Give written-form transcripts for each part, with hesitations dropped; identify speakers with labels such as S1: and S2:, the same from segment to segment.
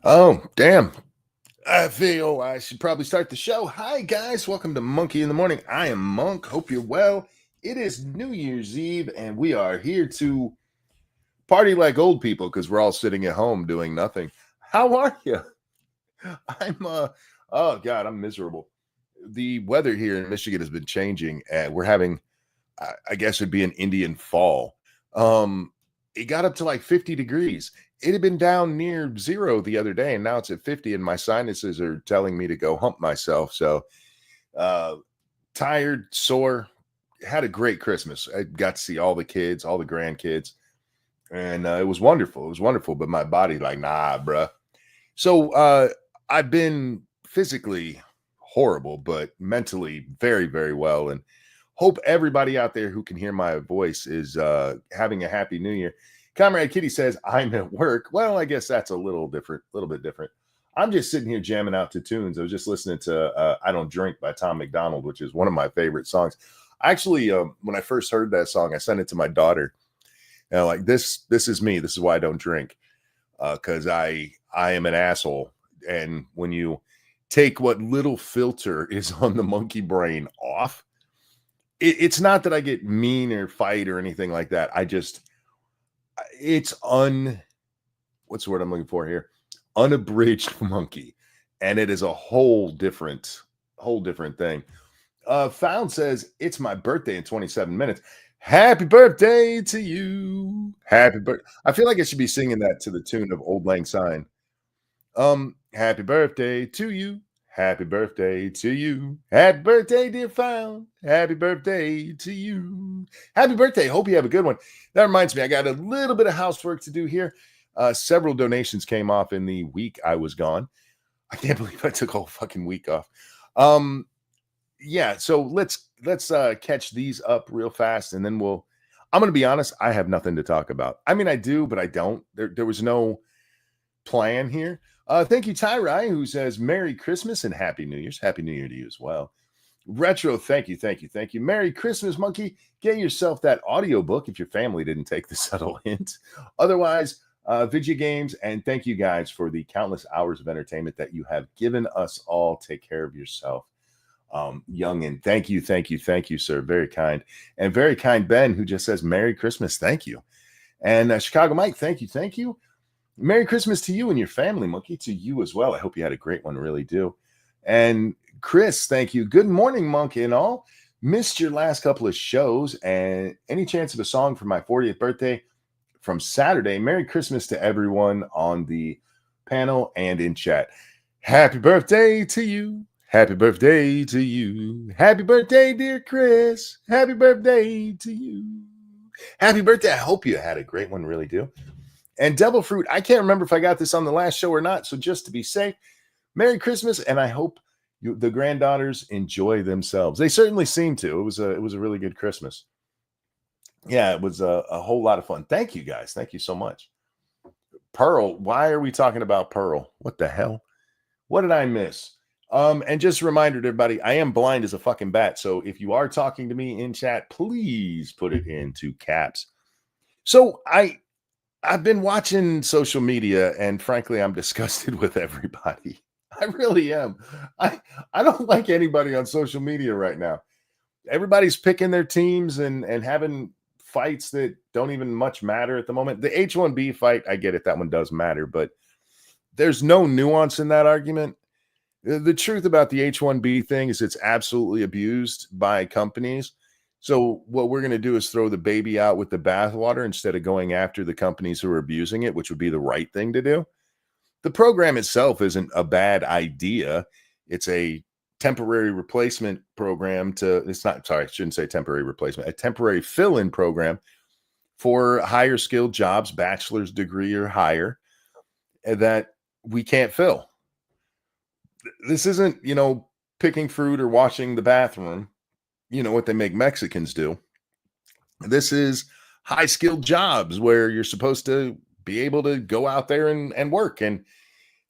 S1: Oh, damn. I feel I should probably start the show. Hi, guys. Welcome to Monkey in the Morning. I am Monk. Hope you're well. It is New Year's Eve, and we are here to party like old people because we're all sitting at home doing nothing. How are you? Oh, God, I'm miserable. The weather here in Michigan has been changing, and we're having, I guess it'd be an Indian fall. Um, it got up to like 50 degrees. It had been down near zero the other day, and now it's at 50, and my sinuses are telling me to go hump myself. So, uh, tired, sore, had a great Christmas. I got to see all the kids, all the grandkids, and it was wonderful. It was wonderful, but my body, like, nah, bruh. So, I've been physically horrible, but mentally very, very well. And hope everybody out there who can hear my voice is having a happy new year. Comrade Kitty says, I'm at work. Well, I guess that's a little bit different. I'm just sitting here jamming out to tunes. I was just listening to I Don't Drink by Tom McDonald, which is one of my favorite songs. Actually, when I first heard that song, I sent it to my daughter. And like, this is me. This is why I don't drink. Because I am an asshole. And when you take what little filter is on the monkey brain off, it's not that I get mean or fight or anything like that. It's what's the word I'm looking for here? Unabridged monkey. And it is a whole different thing. Found says, it's my birthday in 27 minutes. Happy birthday to you. Happy birthday. I feel like I should be singing that to the tune of Old Lang Syne. Happy birthday to you. Happy birthday to you. Happy birthday, dear Found. Happy birthday to you. Happy birthday. Hope you have a good one. That reminds me, I got a little bit of housework to do here. Several donations came off in the week I was gone. I can't believe I took a whole fucking week off. Yeah, so let's catch these up real fast, and then I'm going to be honest, I have nothing to talk about. I mean, I do, but I don't. There was no plan here. Thank you, Tyrai, who says Merry Christmas and Happy New Year's. Happy New Year to you as well. Retro, thank you. Merry Christmas, monkey. Get yourself that audiobook if your family didn't take the subtle hint. Otherwise, video games, and thank you guys for the countless hours of entertainment that you have given us all. Take care of yourself. Youngin, thank you, sir. Very kind. And very kind Ben, who just says Merry Christmas. Thank you. And Chicago Mike, thank you. Merry Christmas to you and your family, monkey. To you as well. I hope you had a great one. Really do. And Chris, thank you. Good morning, monkey and all. Missed your last couple of shows, and any chance of a song for my 40th birthday from Saturday. Merry Christmas to everyone on the panel and in chat. Happy birthday to you. Happy birthday to you. Happy birthday, dear Chris. Happy birthday to you. Happy birthday. I hope you had a great one. Really do. And Devil Fruit, I can't remember if I got this on the last show or not. So just to be safe, Merry Christmas. And I hope the granddaughters enjoy themselves. They certainly seem to. It was a really good Christmas. Yeah, it was a whole lot of fun. Thank you, guys. Thank you so much. Pearl, why are we talking about Pearl? What the hell? What did I miss? And just a reminder to everybody, I am blind as a fucking bat. So if you are talking to me in chat, please put it into caps. So I've been watching social media, and frankly, I'm disgusted with everybody. I really am. I don't like anybody on social media right now. Everybody's picking their teams and having fights that don't even much matter at the moment. The H-1B fight, I get it. That one does matter, but there's no nuance in that argument. The truth about the H-1B thing is it's absolutely abused by companies. So what we're going to do is throw the baby out with the bathwater instead of going after the companies who are abusing it, which would be the right thing to do. The program itself isn't a bad idea. It's a temporary replacement program I shouldn't say temporary replacement, a temporary fill-in program for higher skilled jobs, bachelor's degree or higher, that we can't fill. This isn't, picking fruit or washing the bathroom. You know what they make Mexicans do. This is high skilled jobs where you're supposed to be able to go out there and work and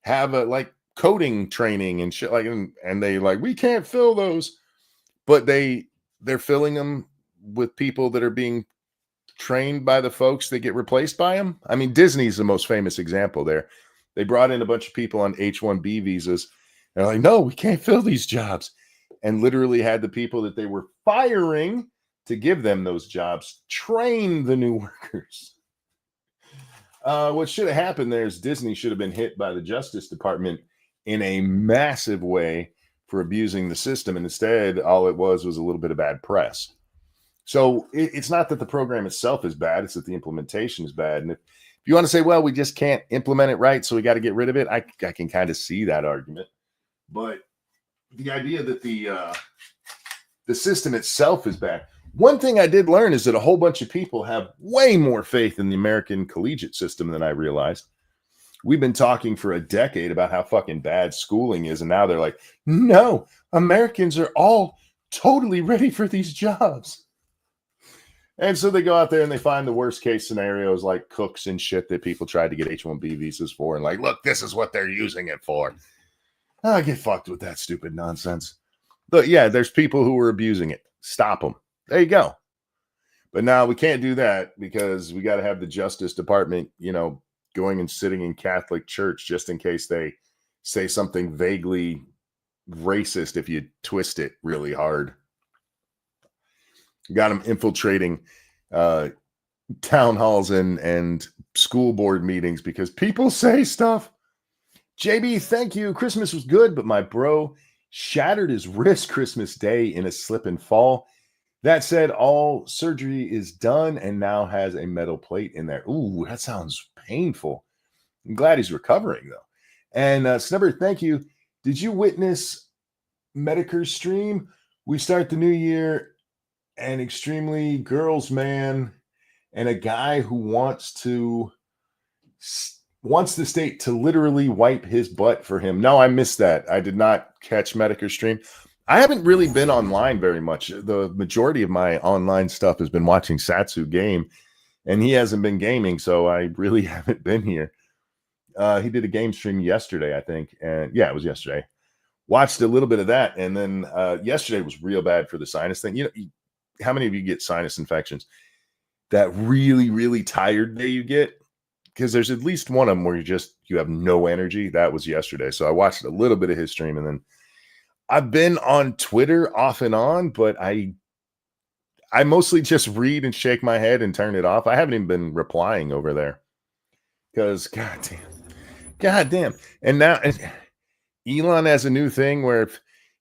S1: have a coding training and shit and they we can't fill those, but they're filling them with people that are being trained by the folks that get replaced by them. I mean, Disney's the most famous example there. They brought in a bunch of people on H-1B visas. They're like, no, we can't fill these jobs. And literally had the people that they were firing to give them those jobs train the new workers. What should have happened there is Disney should have been hit by the Justice Department in a massive way for abusing the system. And instead, all it was a little bit of bad press. So it's not that the program itself is bad. It's that the implementation is bad. And if you want to say, well, we just can't implement it right, so we got to get rid of it, I can kind of see that argument. But the idea that the system itself is bad. One thing I did learn is that a whole bunch of people have way more faith in the American collegiate system than I realized. We've been talking for a decade about how fucking bad schooling is, and now they're like, no, Americans are all totally ready for these jobs. And so they go out there and they find the worst case scenarios like cooks and shit that people tried to get H-1B visas for, and like, look, this is what they're using it for. I get fucked with that stupid nonsense. But yeah, there's people who are abusing it. Stop them. There you go. But now we can't do that because we got to have the Justice Department, going and sitting in Catholic church just in case they say something vaguely racist if you twist it really hard. Got them infiltrating town halls and school board meetings because people say stuff. JB, thank you. Christmas was good, but my bro shattered his wrist Christmas Day in a slip and fall. That said, all surgery is done and now has a metal plate in there. Ooh, that sounds painful. I'm glad he's recovering, though. And Snubber, thank you. Did you witness Medicare's stream? We start the new year, an extremely girls' man and a guy who wants the state to literally wipe his butt for him. No, I missed that. I did not catch Medicare's stream. I haven't really been online very much. The majority of my online stuff has been watching Satsu game, and he hasn't been gaming, so I really haven't been here. He did a game stream yesterday, I think, and yeah, it was yesterday. Watched a little bit of that, and then yesterday was real bad for the sinus thing. How many of you get sinus infections? That really, really tired day you get, because there's at least one of them where you have no energy. That was yesterday, so I watched a little bit of his stream, and then I've been on Twitter off and on, but I mostly just read and shake my head and turn it off. I haven't even been replying over there because goddamn. And now Elon has a new thing where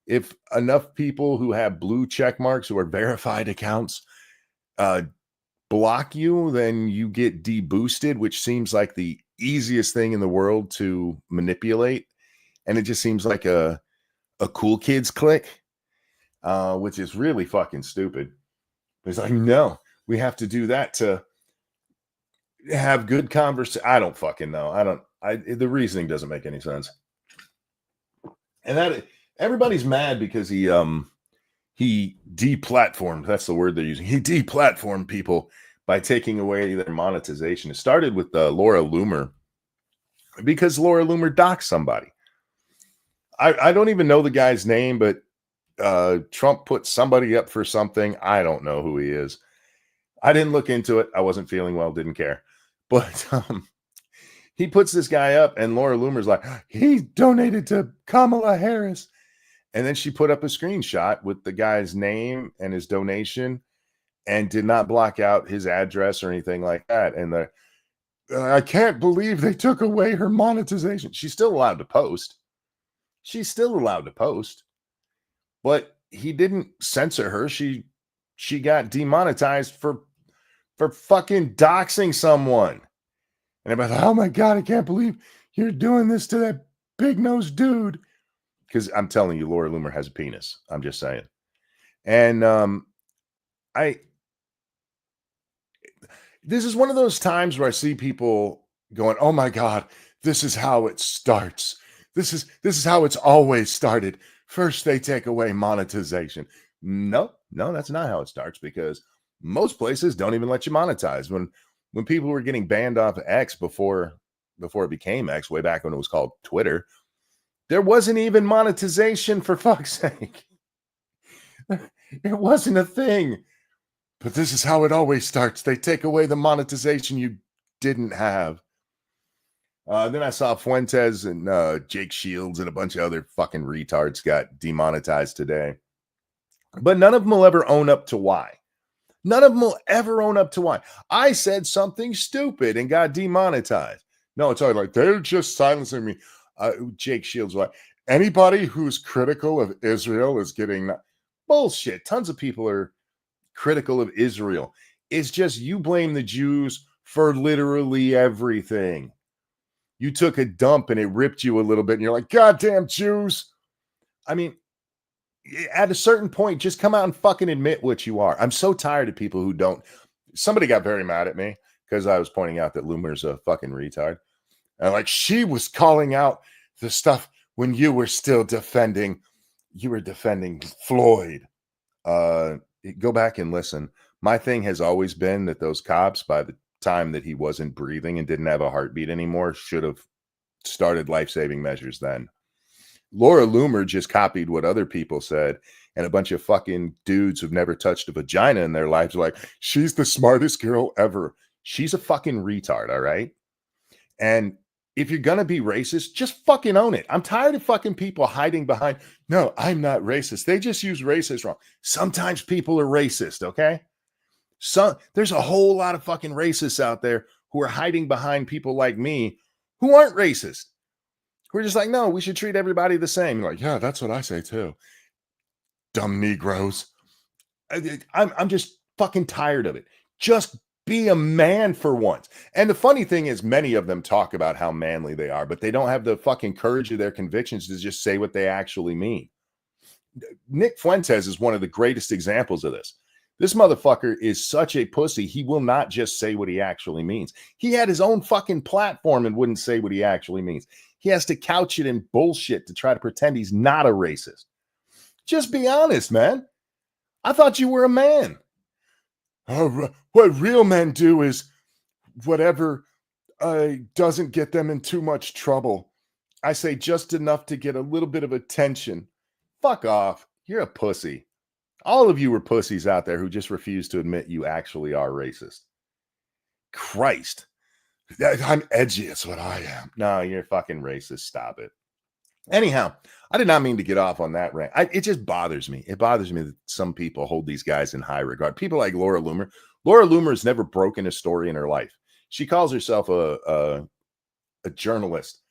S1: if enough people who have blue check marks who are verified accounts block you, then you get deboosted, which seems like the easiest thing in the world to manipulate. And it just seems like a cool kids click, which is really fucking stupid. It's like, no, we have to do that to have good conversation. I don't fucking know. The reasoning doesn't make any sense. And that everybody's mad because he deplatformed. That's the word they're using. He deplatformed people by taking away their monetization. It started with Laura Loomer because Laura Loomer doxed somebody. I don't even know the guy's name, but Trump put somebody up for something. I don't know who he is. I didn't look into it. I wasn't feeling well, didn't care. But he puts this guy up, and Laura Loomer's like, he donated to Kamala Harris. And then she put up a screenshot with the guy's name and his donation and did not block out his address or anything like that. And I can't believe they took away her monetization. She's still allowed to post. But he didn't censor her. She got demonetized for fucking doxing someone. And everybody's like, oh my God, I can't believe you're doing this to that big-nosed dude. Because I'm telling you, Laura Loomer has a penis. I'm just saying. And this is one of those times where I see people going, oh my God, this is how it starts. This is how it's always started. First, they take away monetization. No, that's not how it starts, because most places don't even let you monetize. When people were getting banned off X before it became X, way back when it was called Twitter, there wasn't even monetization, for fuck's sake. It wasn't a thing. But this is how it always starts. They take away the monetization you didn't have. Then I saw Fuentes and Jake Shields and a bunch of other fucking retards got demonetized today. But none of them will ever own up to why. None of them will ever own up to why. I said something stupid and got demonetized. No, it's always like, they're just silencing me. Jake Shields was like, anybody who's critical of Israel is getting bullshit. Tons of people are critical of Israel. It's just you blame the Jews for literally everything. You took a dump and it ripped you a little bit and you're like, goddamn Jews. I mean, at a certain point, just come out and fucking admit what you are. I'm so tired of people who don't. Somebody got very mad at me because I was pointing out that Loomer's a fucking retard. And like, she was calling out the stuff when you were still defending Floyd. Go back and listen. My thing has always been that those cops, by the time that he wasn't breathing and didn't have a heartbeat anymore, should have started life-saving measures then. Laura Loomer just copied what other people said, and a bunch of fucking dudes who've never touched a vagina in their lives are like, she's the smartest girl ever. She's a fucking retard, all right? And if you're gonna be racist, just fucking own it. I'm tired of fucking people hiding behind, no, I'm not racist. They just use racist wrong. Sometimes people are racist, okay? There's a whole lot of fucking racists out there who are hiding behind people like me who aren't racist. We're just like, no, we should treat everybody the same. You're like, yeah, that's what I say too. Dumb Negroes. I'm just fucking tired of it. Just be a man for once. And the funny thing is, many of them talk about how manly they are, but they don't have the fucking courage of their convictions to just say what they actually mean. Nick Fuentes is one of the greatest examples of this. This motherfucker is such a pussy. He will not just say what he actually means. He had his own fucking platform and wouldn't say what he actually means. He has to couch it in bullshit to try to pretend he's not a racist. Just be honest, man. I thought you were a man. What real men do is whatever doesn't get them in too much trouble. I say just enough to get a little bit of attention. Fuck off. You're a pussy. All of you are pussies out there who just refuse to admit you actually are racist. Christ. I'm edgy. That's what I am. No, you're fucking racist. Stop it. Anyhow, I did not mean to get off on that rant. It just bothers me. It bothers me that some people hold these guys in high regard. People like Laura Loomer. Laura Loomer has never broken a story in her life. She calls herself a journalist.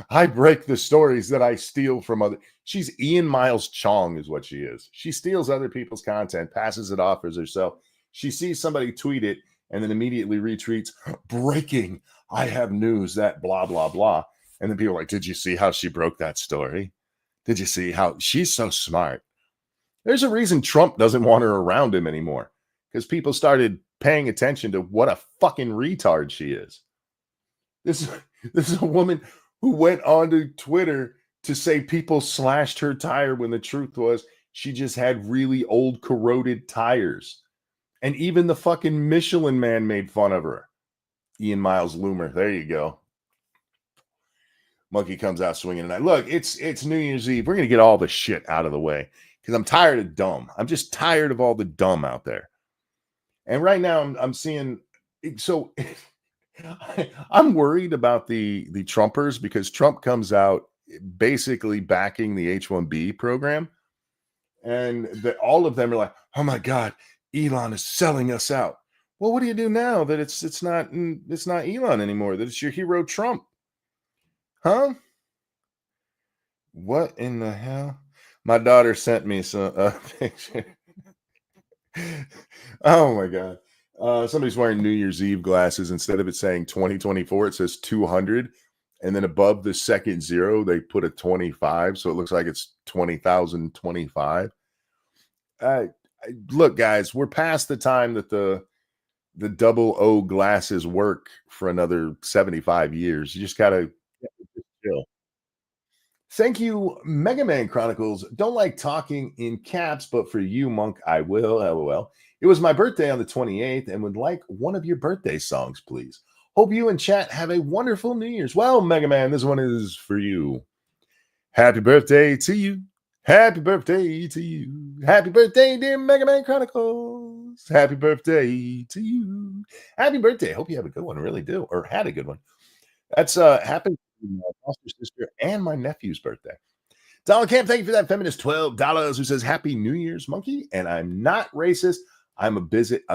S1: I break the stories that I steal from other. She's Ian Miles Chong is what she is. She steals other people's content, passes it off as herself. She sees somebody tweet it and then immediately retweets, breaking, I have news that blah, blah, blah. And then people are like, did you see how she broke that story? Did you see how she's so smart? There's a reason Trump doesn't want her around him anymore, because people started paying attention to what a fucking retard she is. This is a woman who went onto Twitter to say people slashed her tire when the truth was she just had really old corroded tires. And even the fucking Michelin man made fun of her. Ian Miles Loomer. There you go. Monkey comes out swinging tonight. Look, it's New Year's Eve. We're going to get all the shit out of the way because I'm tired of dumb. I'm just tired of all the dumb out there. And right now I'm seeing, so I'm worried about the Trumpers because Trump comes out basically backing the H-1B program. And all of them are like, oh my God, Elon is selling us out. Well, what do you do now that it's not Elon anymore, that it's your hero Trump? Huh? What in the hell? My daughter sent me some picture. Oh my God. Somebody's wearing New Year's Eve glasses. Instead of it saying 2024, it says 200. And then above the second zero, they put a 25. So it looks like it's 20,025. Look, guys, we're past the time that the double O glasses work for another 75 years. You just got to chill. Thank you, Mega Man Chronicles. Don't like talking in caps, but for you, Monk, I will. LOL. It was my birthday on the 28th and would like one of your birthday songs, please. Hope you and chat have a wonderful New Year's. Well, Mega Man, this one is for you. Happy birthday to you. Happy birthday to you. Happy birthday, dear Mega Man Chronicles. Happy birthday to you. Happy birthday. Hope you have a good one. Really do. Or had a good one. That's happened to my foster sister and my nephew's birthday. Donald Camp, thank you for that feminist $12 who says Happy New Year's, monkey. And I'm not racist. I'm a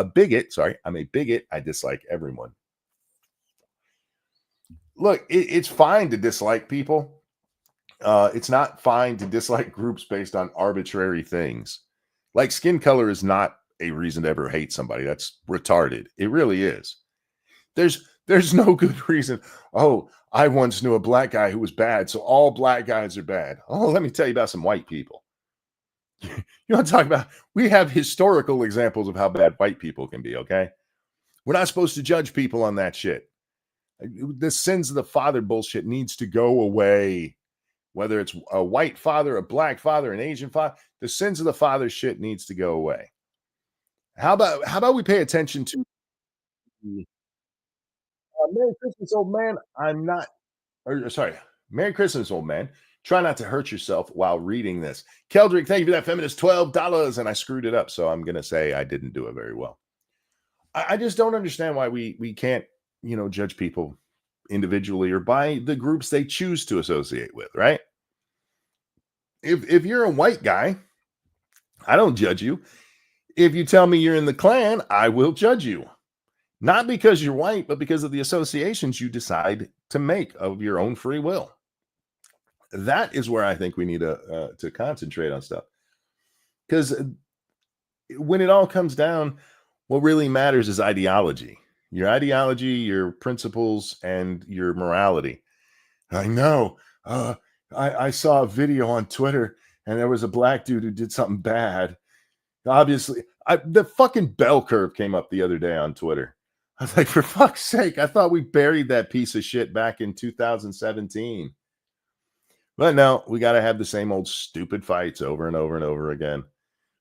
S1: bigot. Sorry, I'm a bigot. I dislike everyone. Look, it's fine to dislike people. It's not fine to dislike groups based on arbitrary things. Like skin color is not a reason to ever hate somebody. That's retarded. It really is. There's no good reason. Oh, I once knew a black guy who was bad, so all black guys are bad. Oh, let me tell you about some white people. You want to talk about? We have historical examples of how bad white people can be. Okay, we're not supposed to judge people on that shit. The sins of the father bullshit needs to go away. Whether it's a white father, a black father, an Asian father, the sins of the father shit needs to go away. How about we pay attention to Merry Christmas, old man. I'm not, or sorry, Merry Christmas, old man. Try not to hurt yourself while reading this. Keldrick, thank you for that feminist $12, and I screwed it up, so I'm gonna say I didn't do it very well. I just don't understand why we can't, judge people individually or by the groups they choose to associate with, right? If you're a white guy, I don't judge you. If you tell me you're in the Klan, I will judge you. Not because you're white, but because of the associations you decide to make of your own free will. That is where I think we need to concentrate on stuff. Because when it all comes down, what really matters is ideology. Your ideology, your principles, and your morality. I know. I saw a video on Twitter, and there was a black dude who did something bad. Obviously, the fucking bell curve came up the other day on Twitter. I was like, for fuck's sake, I thought we buried that piece of shit back in 2017. But no, we got to have the same old stupid fights over and over and over again.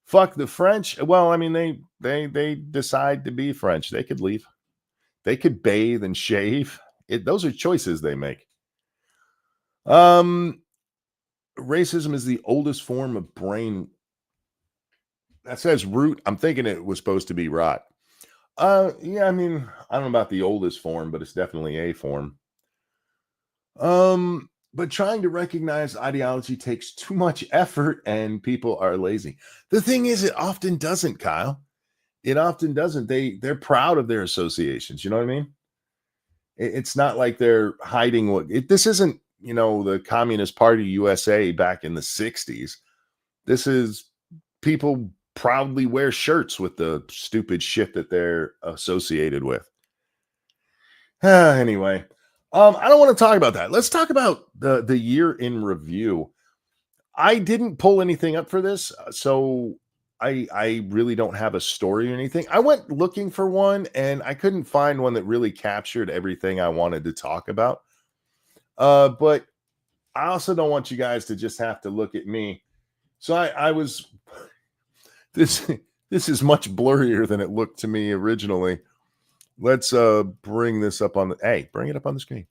S1: Fuck the French. Well, I mean, they decide to be French. They could leave. They could bathe and shave. Those are choices they make. Racism is the oldest form of brain. That says root. I'm thinking it was supposed to be rot. Yeah, I mean, I don't know about the oldest form, but it's definitely a form. But trying to recognize ideology takes too much effort and people are lazy. The thing is, it often doesn't, Kyle. It often doesn't. They're proud of their associations. You know what I mean? It's not like they're hiding this isn't, the Communist Party USA back in the 60s. This is people proudly wear shirts with the stupid shit that they're associated with. Anyway, I don't want to talk about that. Let's talk about the year in review. I didn't pull anything up for this, so I really don't have a story or anything. I went looking for one, and I couldn't find one that really captured everything I wanted to talk about. But I also don't want you guys to just have to look at me. So I was this is much blurrier than it looked to me originally. Let's bring this up on bring it up on the screen.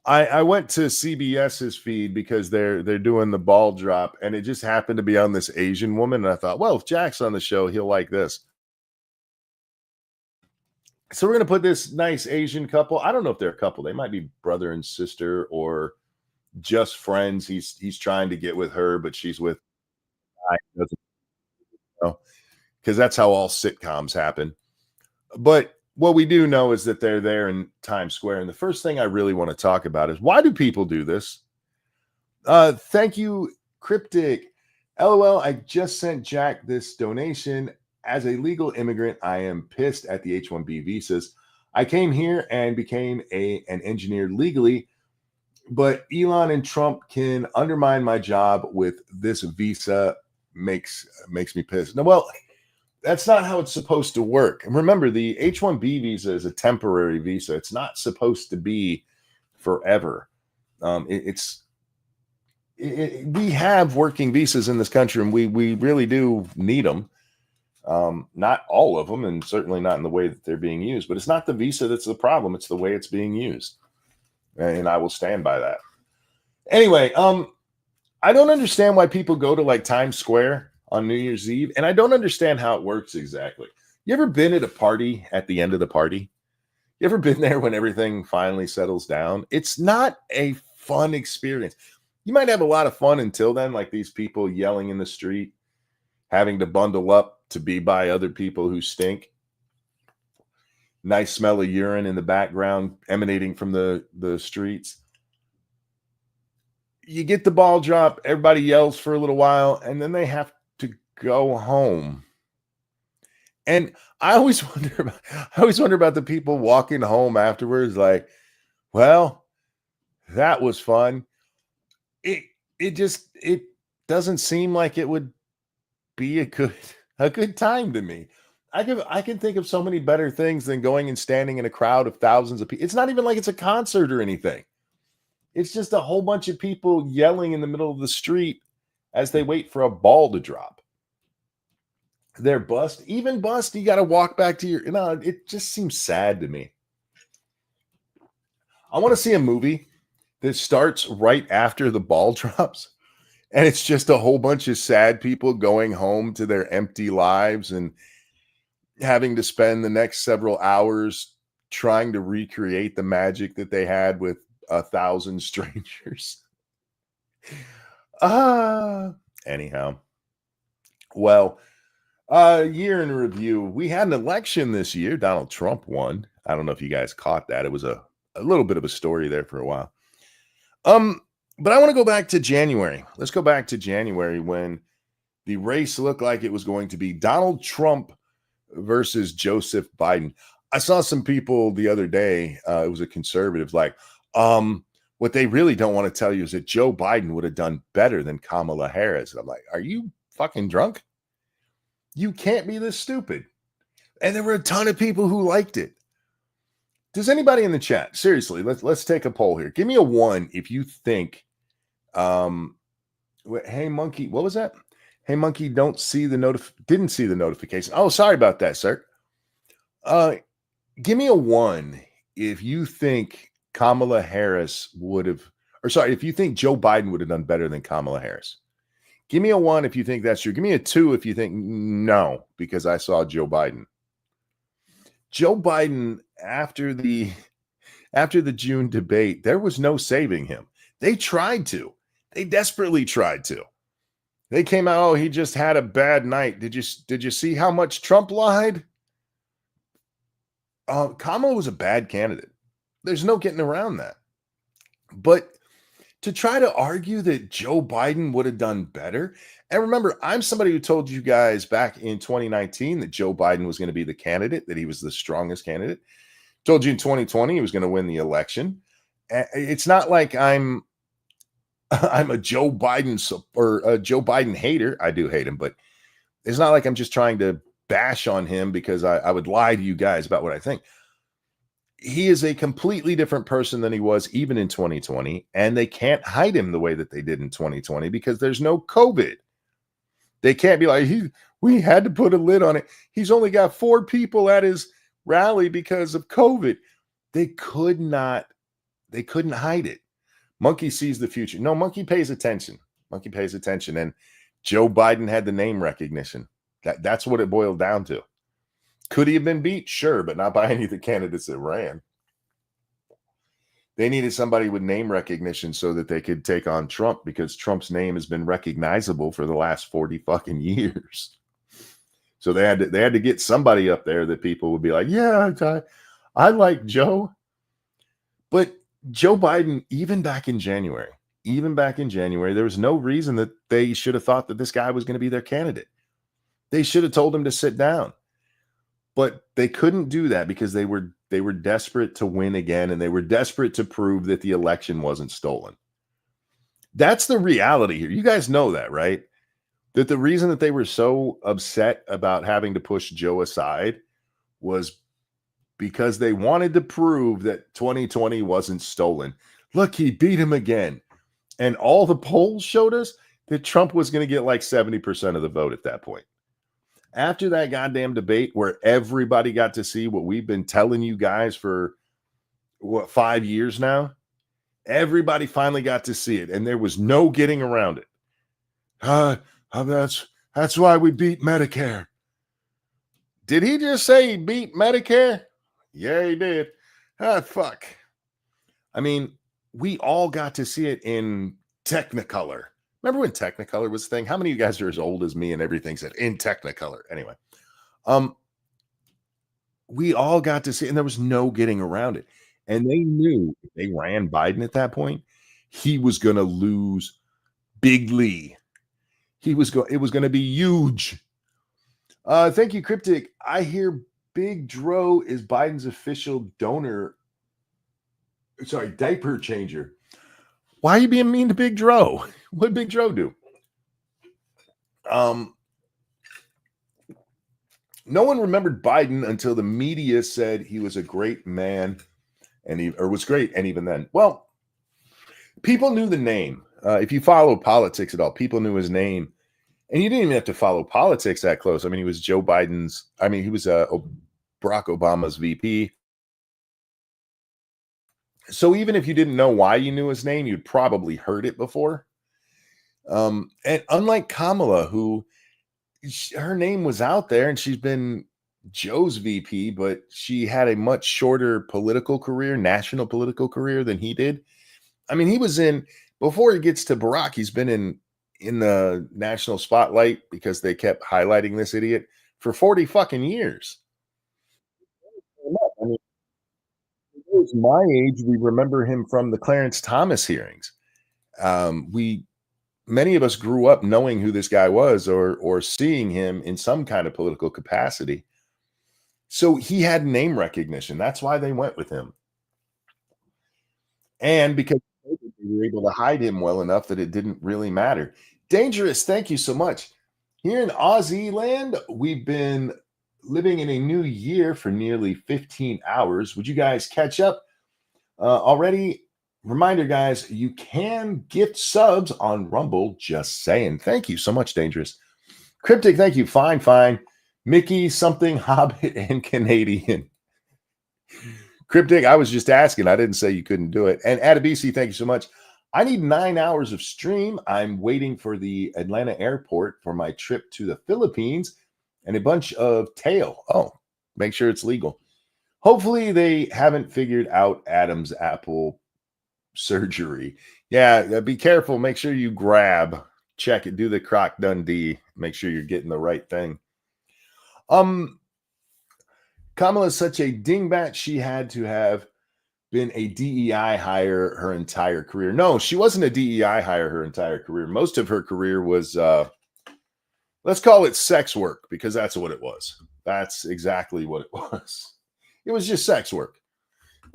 S1: I went to CBS's feed because they're doing the ball drop, and it just happened to be on this Asian woman. And I thought, well, if Jack's on the show, he'll like this. So we're gonna put this nice Asian couple. I don't know if they're a couple. They might be brother and sister or just friends. He's trying to get with her, but she's with doesn't know, because that's how all sitcoms happen. But what we do know is that they're there in Times Square. And the first thing I really want to talk about is, why do people do this? Thank you, Cryptic. LOL, I just sent Jack this donation. As a legal immigrant, I am pissed at the H-1B visas. I came here and became an engineer legally, but Elon and Trump can undermine my job with this visa. Makes me pissed. No, well, that's not how it's supposed to work. And remember, the H-1B visa is a temporary visa. It's not supposed to be forever. We have working visas in this country, and we really do need them. Not all of them, and certainly not in the way that they're being used. But it's not the visa that's the problem. It's the way it's being used. And I will stand by that. Anyway, I don't understand why people go to like Times Square on New Year's Eve, and I don't understand how it works exactly. You ever been at a party at the end of the party? You ever been there when everything finally settles down? It's not a fun experience. You might have a lot of fun until then, like these people yelling in the street, having to bundle up to be by other people who stink. Nice smell of urine in the background emanating from the streets. You get the ball drop, everybody yells for a little while, and then they have to go home. And I always wonder about the people walking home afterwards, like, well, that was fun. It it doesn't seem like it would be a good time to me. I can think of so many better things than going and standing in a crowd of thousands of people. It's not even like it's a concert or anything. It's just a whole bunch of people yelling in the middle of the street as they wait for a ball to drop. They're even bust, you got to walk back to it just seems sad to me. I want to see a movie that starts right after the ball drops. And it's just a whole bunch of sad people going home to their empty lives and having to spend the next several hours trying to recreate the magic that they had with 1,000 strangers. Anyhow. Well, year in review. We had an election this year. Donald Trump won. I don't know if you guys caught that. It was a little bit of a story there for a while. But I want to go back to January. Let's go back to January when the race looked like it was going to be Donald Trump versus Joseph Biden. I saw some people the other day, it was a conservative, like, what they really don't want to tell you is that Joe Biden would have done better than Kamala Harris. And I'm like, are you fucking drunk? You can't be this stupid. And there were a ton of people who liked it. Does anybody in the chat, seriously, let's take a poll here. Give me a 1 if you think, hey monkey, what was that? Hey monkey, didn't see the notification. Oh, sorry about that, sir. Give me a 1 if you think Kamala Harris if you think Joe Biden would have done better than Kamala Harris. Give me a 1 if you think that's true. Give me a 2 if you think no, because I saw Joe Biden. Joe Biden, after the June debate, there was no saving him. They tried to. They desperately tried to. They came out, oh, he just had a bad night. Did you see how much Trump lied? Kamala was a bad candidate. There's no getting around that. But to try to argue that Joe Biden would have done better, and remember, I'm somebody who told you guys back in 2019 that Joe Biden was going to be the candidate, that he was the strongest candidate. Told you in 2020 he was going to win the election. It's not like I'm a Joe Biden or a Joe Biden hater. I do hate him, but it's not like I'm just trying to bash on him because I would lie to you guys about what I think. He is a completely different person than he was even in 2020, and they can't hide him the way that they did in 2020 because there's no COVID. They can't be like, we had to put a lid on it. He's only got 4 people at his rally because of COVID. They couldn't hide it. Monkey sees the future. No, Monkey pays attention. And Joe Biden had the name recognition. That's what it boiled down to. Could he have been beat? Sure, but not by any of the candidates that ran. They needed somebody with name recognition so that they could take on Trump because Trump's name has been recognizable for the last 40 fucking years. So they had to get somebody up there that people would be like, yeah, I like Joe. But Joe Biden, even back in January, there was no reason that they should have thought that this guy was going to be their candidate. They should have told him to sit down. But they couldn't do that because they were desperate to win again, and they were desperate to prove that the election wasn't stolen. That's the reality here. You guys know that, right? That the reason that they were so upset about having to push Joe aside was because they wanted to prove that 2020 wasn't stolen. Look, he beat him again. And all the polls showed us that Trump was going to get like 70% of the vote at that point. After that goddamn debate where everybody got to see what we've been telling you guys for 5 years now, everybody finally got to see it, and there was no getting around it. That's why we beat Medicare. Did he just say he beat Medicare? Yeah, he did. Ah, fuck. I mean, we all got to see it in Technicolor. Remember when Technicolor was a thing? How many of you guys are as old as me and everything said in Technicolor? Anyway, um, we all got to see, and there was no getting around it. And they knew if they ran Biden at that point, he was going to lose bigly. It was going to be huge. Thank you, Cryptic. I hear Big Dro is Biden's official donor. Sorry, diaper changer. Why are you being mean to Big Dro? What did Big Dro do? No one remembered Biden until the media said he was a great man was great. And even then, well, people knew the name. If you follow politics at all, people knew his name. And you didn't even have to follow politics that close. I mean, he was Joe Biden's, he was Barack Obama's VP. So even if you didn't know why you knew his name, you'd probably heard it before. And unlike Kamala, her name was out there and she's been Joe's VP, but she had a much shorter political career, national political career than he did. I mean, he was before he gets to Barack, he's been in the national spotlight because they kept highlighting this idiot for 40 fucking years. I mean, he was my age. We remember him from the Clarence Thomas hearings. Many of us grew up knowing who this guy was or seeing him in some kind of political capacity. So he had name recognition. That's why they went with him. And because they were able to hide him well enough that it didn't really matter. Dangerous, thank you so much. Here in Aussie land, we've been living in a new year for nearly 15 hours. Would you guys catch up already? Reminder, guys, you can gift subs on Rumble. Just saying. Thank you so much, Dangerous. Cryptic, thank you. Fine, fine. Mickey, something, Hobbit, and Canadian. Cryptic, I was just asking. I didn't say you couldn't do it. And Adabisi, thank you so much. I need 9 hours of stream. I'm waiting for the Atlanta airport for my trip to the Philippines and a bunch of tail. Oh, make sure it's legal. Hopefully they haven't figured out Adam's apple surgery. Yeah, be careful. Make sure you check it, do the Croc Dundee. Make sure you're getting the right thing. Kamala is such a dingbat. She had to have been a DEI hire her entire career. No, she wasn't a DEI hire her entire career. Most of her career was, let's call it sex work, because that's what it was. That's exactly what it was. It was just sex work.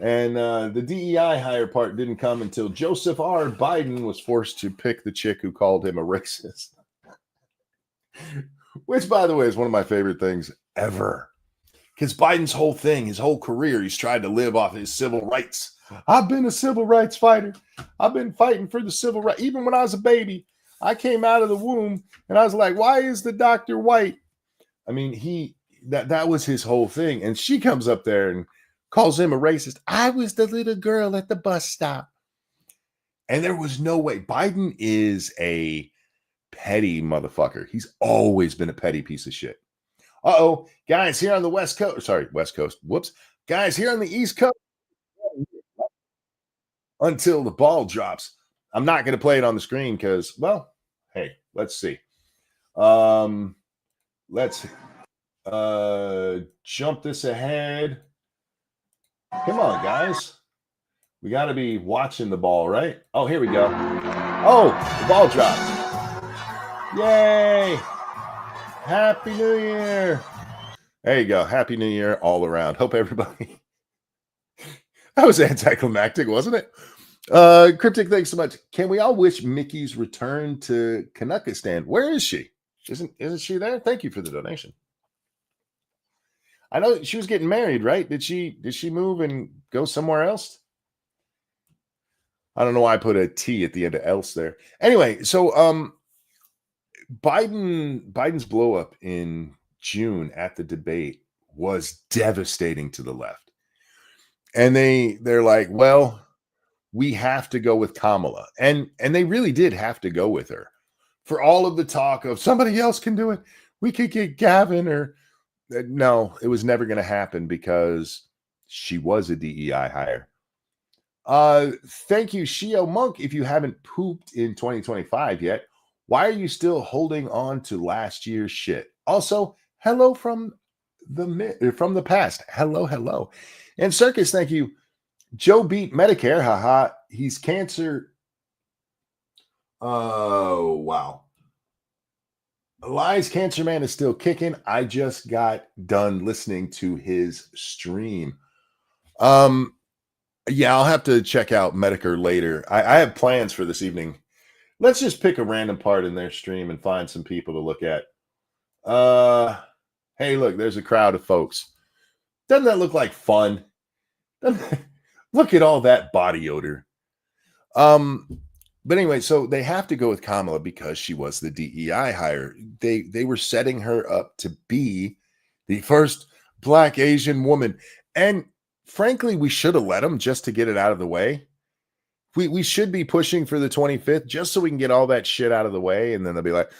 S1: And the DEI hire part didn't come until Joseph R. Biden was forced to pick the chick who called him a racist. Which, by the way, is one of my favorite things ever. Because Biden's whole thing, his whole career, he's tried to live off his civil rights. I've been a civil rights fighter. I've been fighting for the civil rights. Even when I was a baby, I came out of the womb and I was like, why is the doctor white? I mean, that was his whole thing. And she comes up there and calls him a racist. I was the little girl at the bus stop. And there was no way. Biden is a petty motherfucker. He's always been a petty piece of shit. Uh-oh, guys, here on the West Coast. Sorry, West Coast. Whoops. Guys, here on the East Coast. Until the ball drops. I'm not going to play it on the screen because, well, hey, let's see. Let's jump this ahead. Come on, guys. We got to be watching the ball, right? Oh, here we go. Oh, the ball dropped. Yay. Happy New Year. There you go. Happy New Year all around. Hope everybody. That was anticlimactic, wasn't it? Cryptic, thanks so much. Can we all wish Mickey's return to Kanukistan? Where is she? Isn't she there? Thank you for the donation. I know she was getting married, right? Did she move and go somewhere else? I don't know why I put a T at the end of else there. Anyway, so Biden's blow up in June at the debate was devastating to the left. And they're like, well, we have to go with Kamala. And they really did have to go with her. For all of the talk of somebody else can do it, we could get Gavin or no, it was never going to happen because She was a DEI hire. Thank you, Shio Monk. If you haven't pooped in 2025 yet, why are you still holding on to last year's shit? Also, hello from the past. Hello, hello. And Circus, thank you. Joe beat Medicare. Haha. He's cancer. Oh, wow. Elias Cancer Man is still kicking. I just got done listening to his stream. Yeah, I'll have to check out Medicare later. I have plans for this evening. Let's just pick a random part in their stream and find some people to look at. Hey, look, there's a crowd of folks. Doesn't that look like fun? Look at all that body odor. But anyway, so they have to go with Kamala because she was the DEI hire. They were setting her up to be the first Black Asian woman. And frankly, we should have let them just to get it out of the way. We should be pushing for the 25th just so we can get all that shit out of the way. And then they'll be like,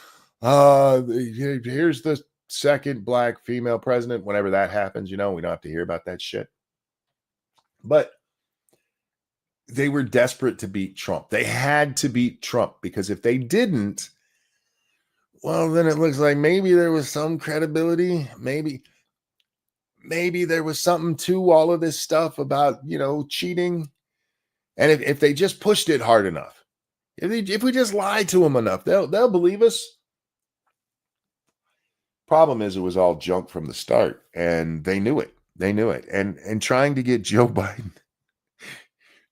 S1: here's the second Black female president. Whenever that happens, we don't have to hear about that shit. But they were desperate to beat Trump. They had to beat Trump because if they didn't, well, then it looks like maybe there was some credibility. Maybe there was something to all of this stuff about, cheating. And if they just pushed it hard enough, if we just lie to them enough, they'll believe us. Problem is, it was all junk from the start, and they knew it. And trying to get Joe Biden,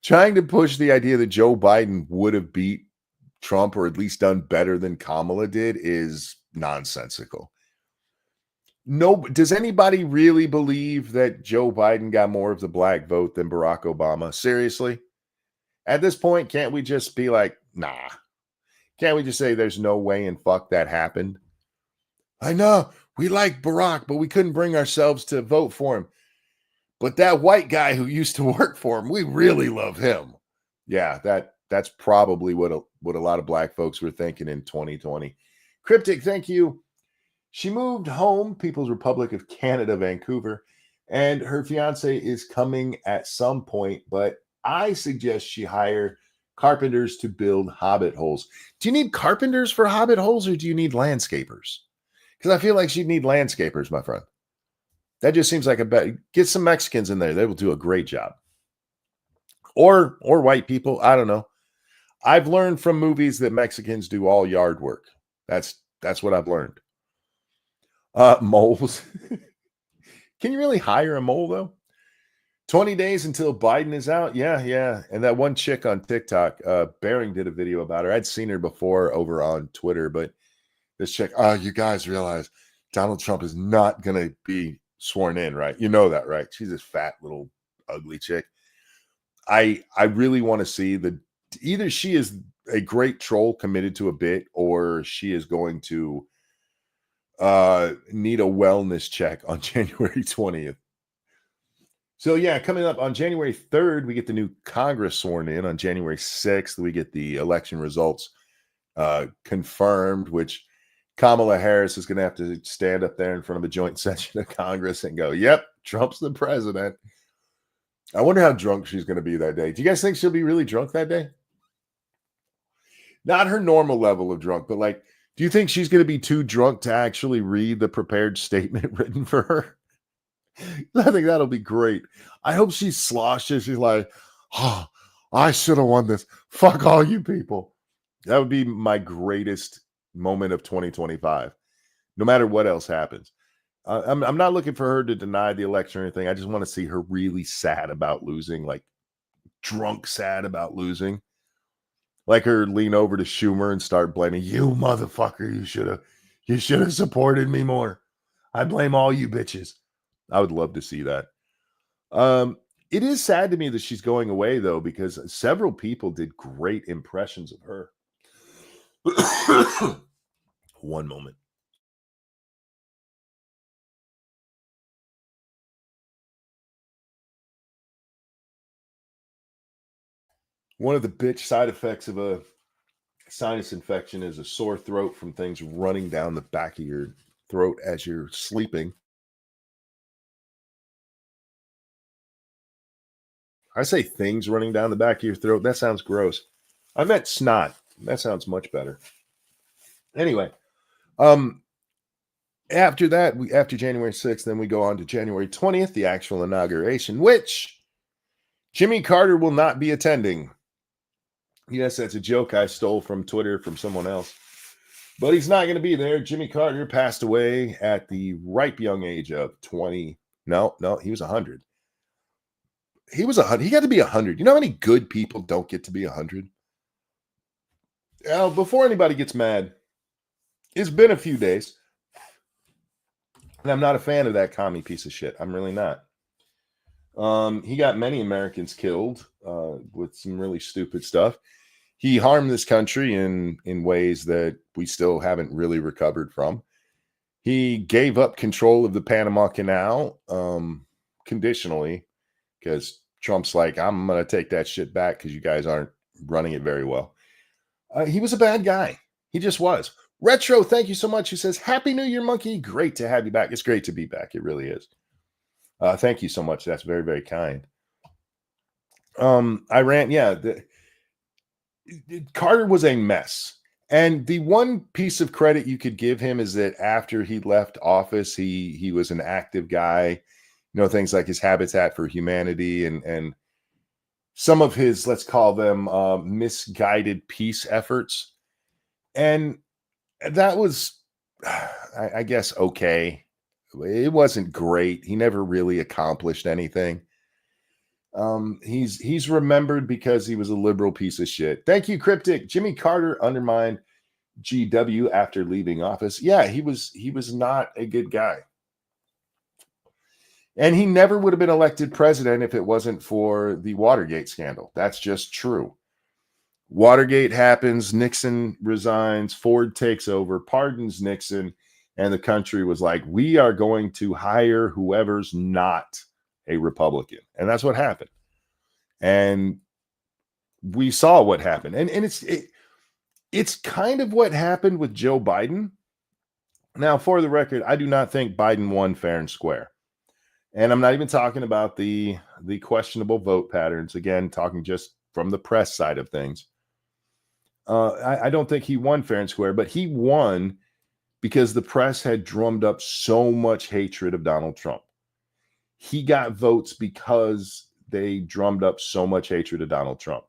S1: trying to push the idea that Joe Biden would have beat Trump or at least done better than Kamala did is nonsensical. No, does anybody really believe that Joe Biden got more of the Black vote than Barack Obama? Seriously? At this point, can't we just be like, nah? Can't we just say there's no way in fuck that happened? I know we like Barack, but we couldn't bring ourselves to vote for him. But that white guy who used to work for him, we really love him. Yeah, that's probably what a lot of Black folks were thinking in 2020. Cryptic, thank you. She moved home, People's Republic of Canada, Vancouver, and her fiance is coming at some point, but I suggest she hire carpenters to build hobbit holes. Do you need carpenters for hobbit holes or do you need landscapers? Because I feel like she'd need landscapers, my friend. That just seems like a bet. Get some Mexicans in there. They will do a great job. Or white people. I don't know. I've learned from movies that Mexicans do all yard work. That's what I've learned. Moles. Can you really hire a mole though? 20 days until Biden is out. Yeah. And that one chick on TikTok, Bering did a video about her. I'd seen her before over on Twitter, but this chick, you guys realize Donald Trump is not going to be sworn in, right? You know that, right? She's this fat little ugly chick. I really want to see either she is a great troll committed to a bit or she is going to need a wellness check on January 20th. So yeah, coming up on January 3rd, we get the new Congress sworn in. On January 6th, we get the election results confirmed, which Kamala Harris is going to have to stand up there in front of a joint session of Congress and go, yep, Trump's the president. I wonder how drunk she's going to be that day. Do you guys think she'll be really drunk that day? Not her normal level of drunk, but like, do you think she's going to be too drunk to actually read the prepared statement written for her? I think that'll be great. I hope she sloshes. She's like, oh, I should have won this. Fuck all you people. That would be my greatest moment of 2025, no matter what else happens. I'm not looking for her to deny the election or anything. I just want to see her really sad about losing, like drunk sad about losing. Like her lean over to Schumer and start blaming you, motherfucker. You should have supported me more. I blame all you bitches. I would love to see that. It is sad to me that she's going away though, because several people did great impressions of her. One moment. One of the bitch side effects of a sinus infection is a sore throat from things running down the back of your throat as you're sleeping. I say things running down the back of your throat. That sounds gross. I meant snot. That sounds much better. Anyway, after that, after January 6th, then we go on to January 20th, the actual inauguration, which Jimmy Carter will not be attending. Yes, that's a joke I stole from Twitter from someone else. But he's not going to be there. Jimmy Carter passed away at the ripe young age of 20. No, he was 100. He was 100. He got to be 100. You know how many good people don't get to be 100? Now, before anybody gets mad, it's been a few days. And I'm not a fan of that commie piece of shit. I'm really not. He got many Americans killed with some really stupid stuff. He harmed this country in ways that we still haven't really recovered from. He gave up control of the Panama Canal conditionally because Trump's like, I'm going to take that shit back because you guys aren't running it very well. He was a bad guy. He just was. Retro, thank you so much. He says, Happy New Year, Monkey. Great to have you back. It's great to be back. It really is. Thank you so much. That's very, very kind. Iran, yeah. Carter was a mess. And the one piece of credit you could give him is that after he left office, he was an active guy. You know, things like his Habitat for Humanity and some of his, let's call them misguided peace efforts. And that was, I guess, okay. It wasn't great. He never really accomplished anything. He's remembered because he was a liberal piece of shit. Thank you, Cryptic. Jimmy Carter undermined GW after leaving office. Yeah, he was not a good guy. And he never would have been elected president if it wasn't for the Watergate scandal. That's just true. Watergate happens, Nixon resigns, Ford takes over, pardons Nixon, and the country was like, we are going to hire whoever's not a Republican. And that's what happened. And we saw what happened. And it's kind of what happened with Joe Biden. Now, for the record, I do not think Biden won fair and square. And I'm not even talking about the questionable vote patterns. Again, talking just from the press side of things. I don't think he won fair and square, but he won because the press had drummed up so much hatred of Donald Trump. He got votes because they drummed up so much hatred of Donald Trump.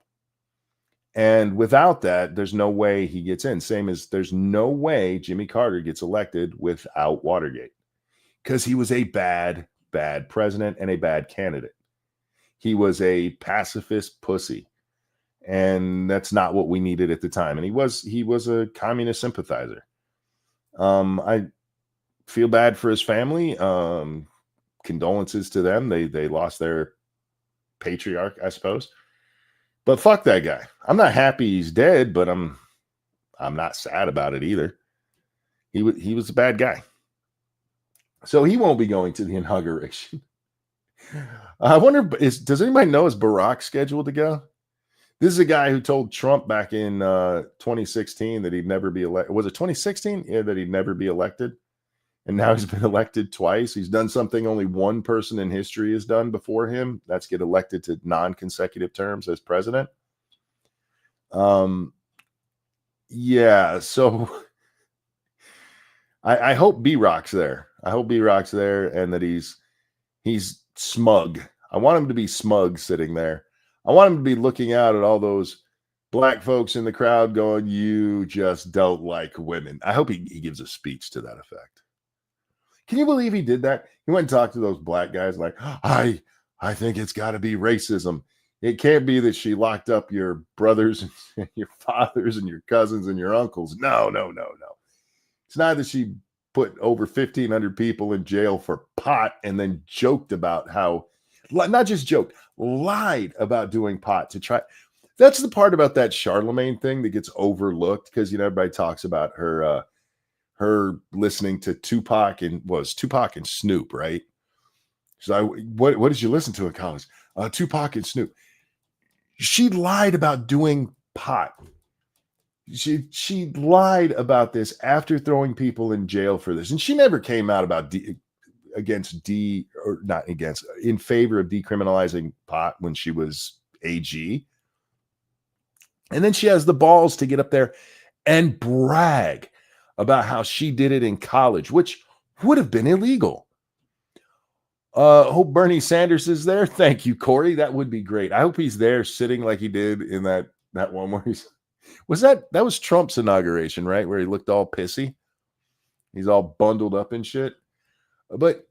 S1: And without that, there's no way he gets in. Same as there's no way Jimmy Carter gets elected without Watergate because he was a bad president and a bad candidate. He was a pacifist pussy. And that's not what we needed at the time. And he was a communist sympathizer. I feel bad for his family. Condolences to them. They lost their patriarch, I suppose. But fuck that guy. I'm not happy he's dead, but I'm not sad about it either. He was a bad guy. So he won't be going to the inauguration. I wonder, does anybody know, is Barack scheduled to go? This is a guy who told Trump back in 2016 that he'd never be elected. Was it 2016? Yeah, that he'd never be elected. And now he's been elected twice. He's done something only one person in history has done before him. That's get elected to non-consecutive terms as president. Yeah, so I hope B-Rock's there. I hope B-Rock's there and that he's smug. I want him to be smug sitting there. I want him to be looking out at all those black folks in the crowd going, you just don't like women. I hope he gives a speech to that effect. Can you believe he did that? He went and talked to those black guys like, I think it's got to be racism. It can't be that she locked up your brothers and your fathers and your cousins and your uncles. No. It's not that she put over 1,500 people in jail for pot and then joked about how, not just joked, lied about doing pot to try. That's the part about that Charlemagne thing that gets overlooked because, everybody talks about her listening to Tupac and Snoop, right? So what did you listen to in college? Tupac and Snoop. She lied about doing pot. She lied about this after throwing people in jail for this. And she never came out about in favor of decriminalizing pot when she was AG. And then she has the balls to get up there and brag about how she did it in college, which would have been illegal. Hope Bernie Sanders is there. Thank you, Corey. That would be great. I hope he's there sitting like he did in that one where that was Trump's inauguration, right? Where he looked all pissy. He's all bundled up and shit. But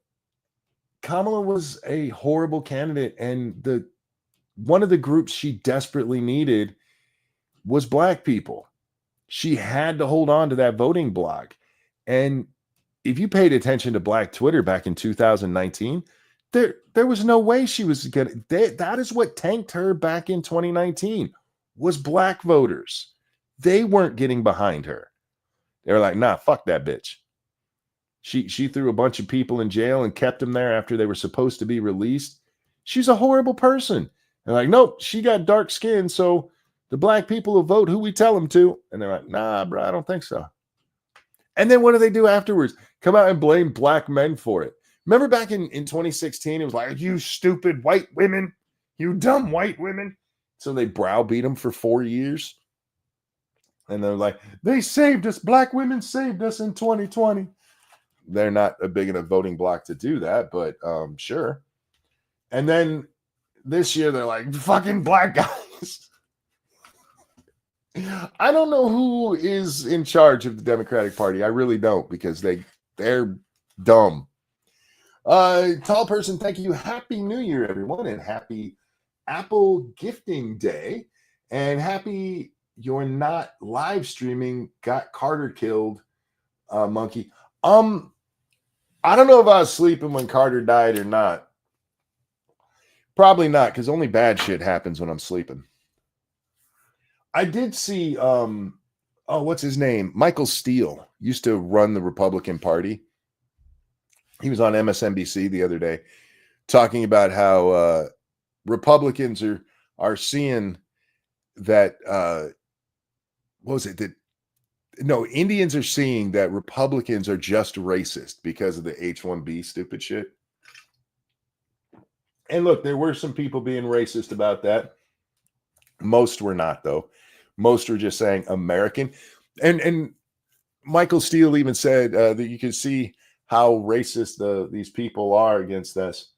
S1: Kamala was a horrible candidate, and one of the groups she desperately needed was Black people. She had to hold on to that voting block. And if you paid attention to Black Twitter back in 2019, there was no way she was going to. That is what tanked her back in 2019, was Black voters. They weren't getting behind her. They were like, nah, fuck that bitch. She threw a bunch of people in jail and kept them there after they were supposed to be released. She's a horrible person. And like, nope, she got dark skin, so the Black people will vote who we tell them to. And they're like, nah, bro, I don't think so. And then what do they do afterwards? Come out and blame Black men for it. Remember back in 2016, it was like, you stupid white women, you dumb white women. So they browbeat them for 4 years. And they're like, they saved us. Black women saved us in 2020. They're not a big enough voting block to do that, but sure. And then this year, they're like, fucking Black guys. I don't know who is in charge of the Democratic Party. I really don't, because they're dumb. Tall person, thank you. Happy New Year, everyone, and happy Apple Gifting Day, and happy you're not live streaming got Carter killed, monkey. I don't know if I was sleeping when Carter died or not. Probably not, because only bad shit happens when I'm sleeping. I did see, what's his name? Michael Steele used to run the Republican Party. He was on MSNBC the other day talking about how Republicans are seeing that, Indians are seeing that Republicans are just racist because of the H-1B stupid shit. And look, there were some people being racist about that. Most were not, though. Most were just saying American. And Michael Steele even said that you can see how racist these people are against us,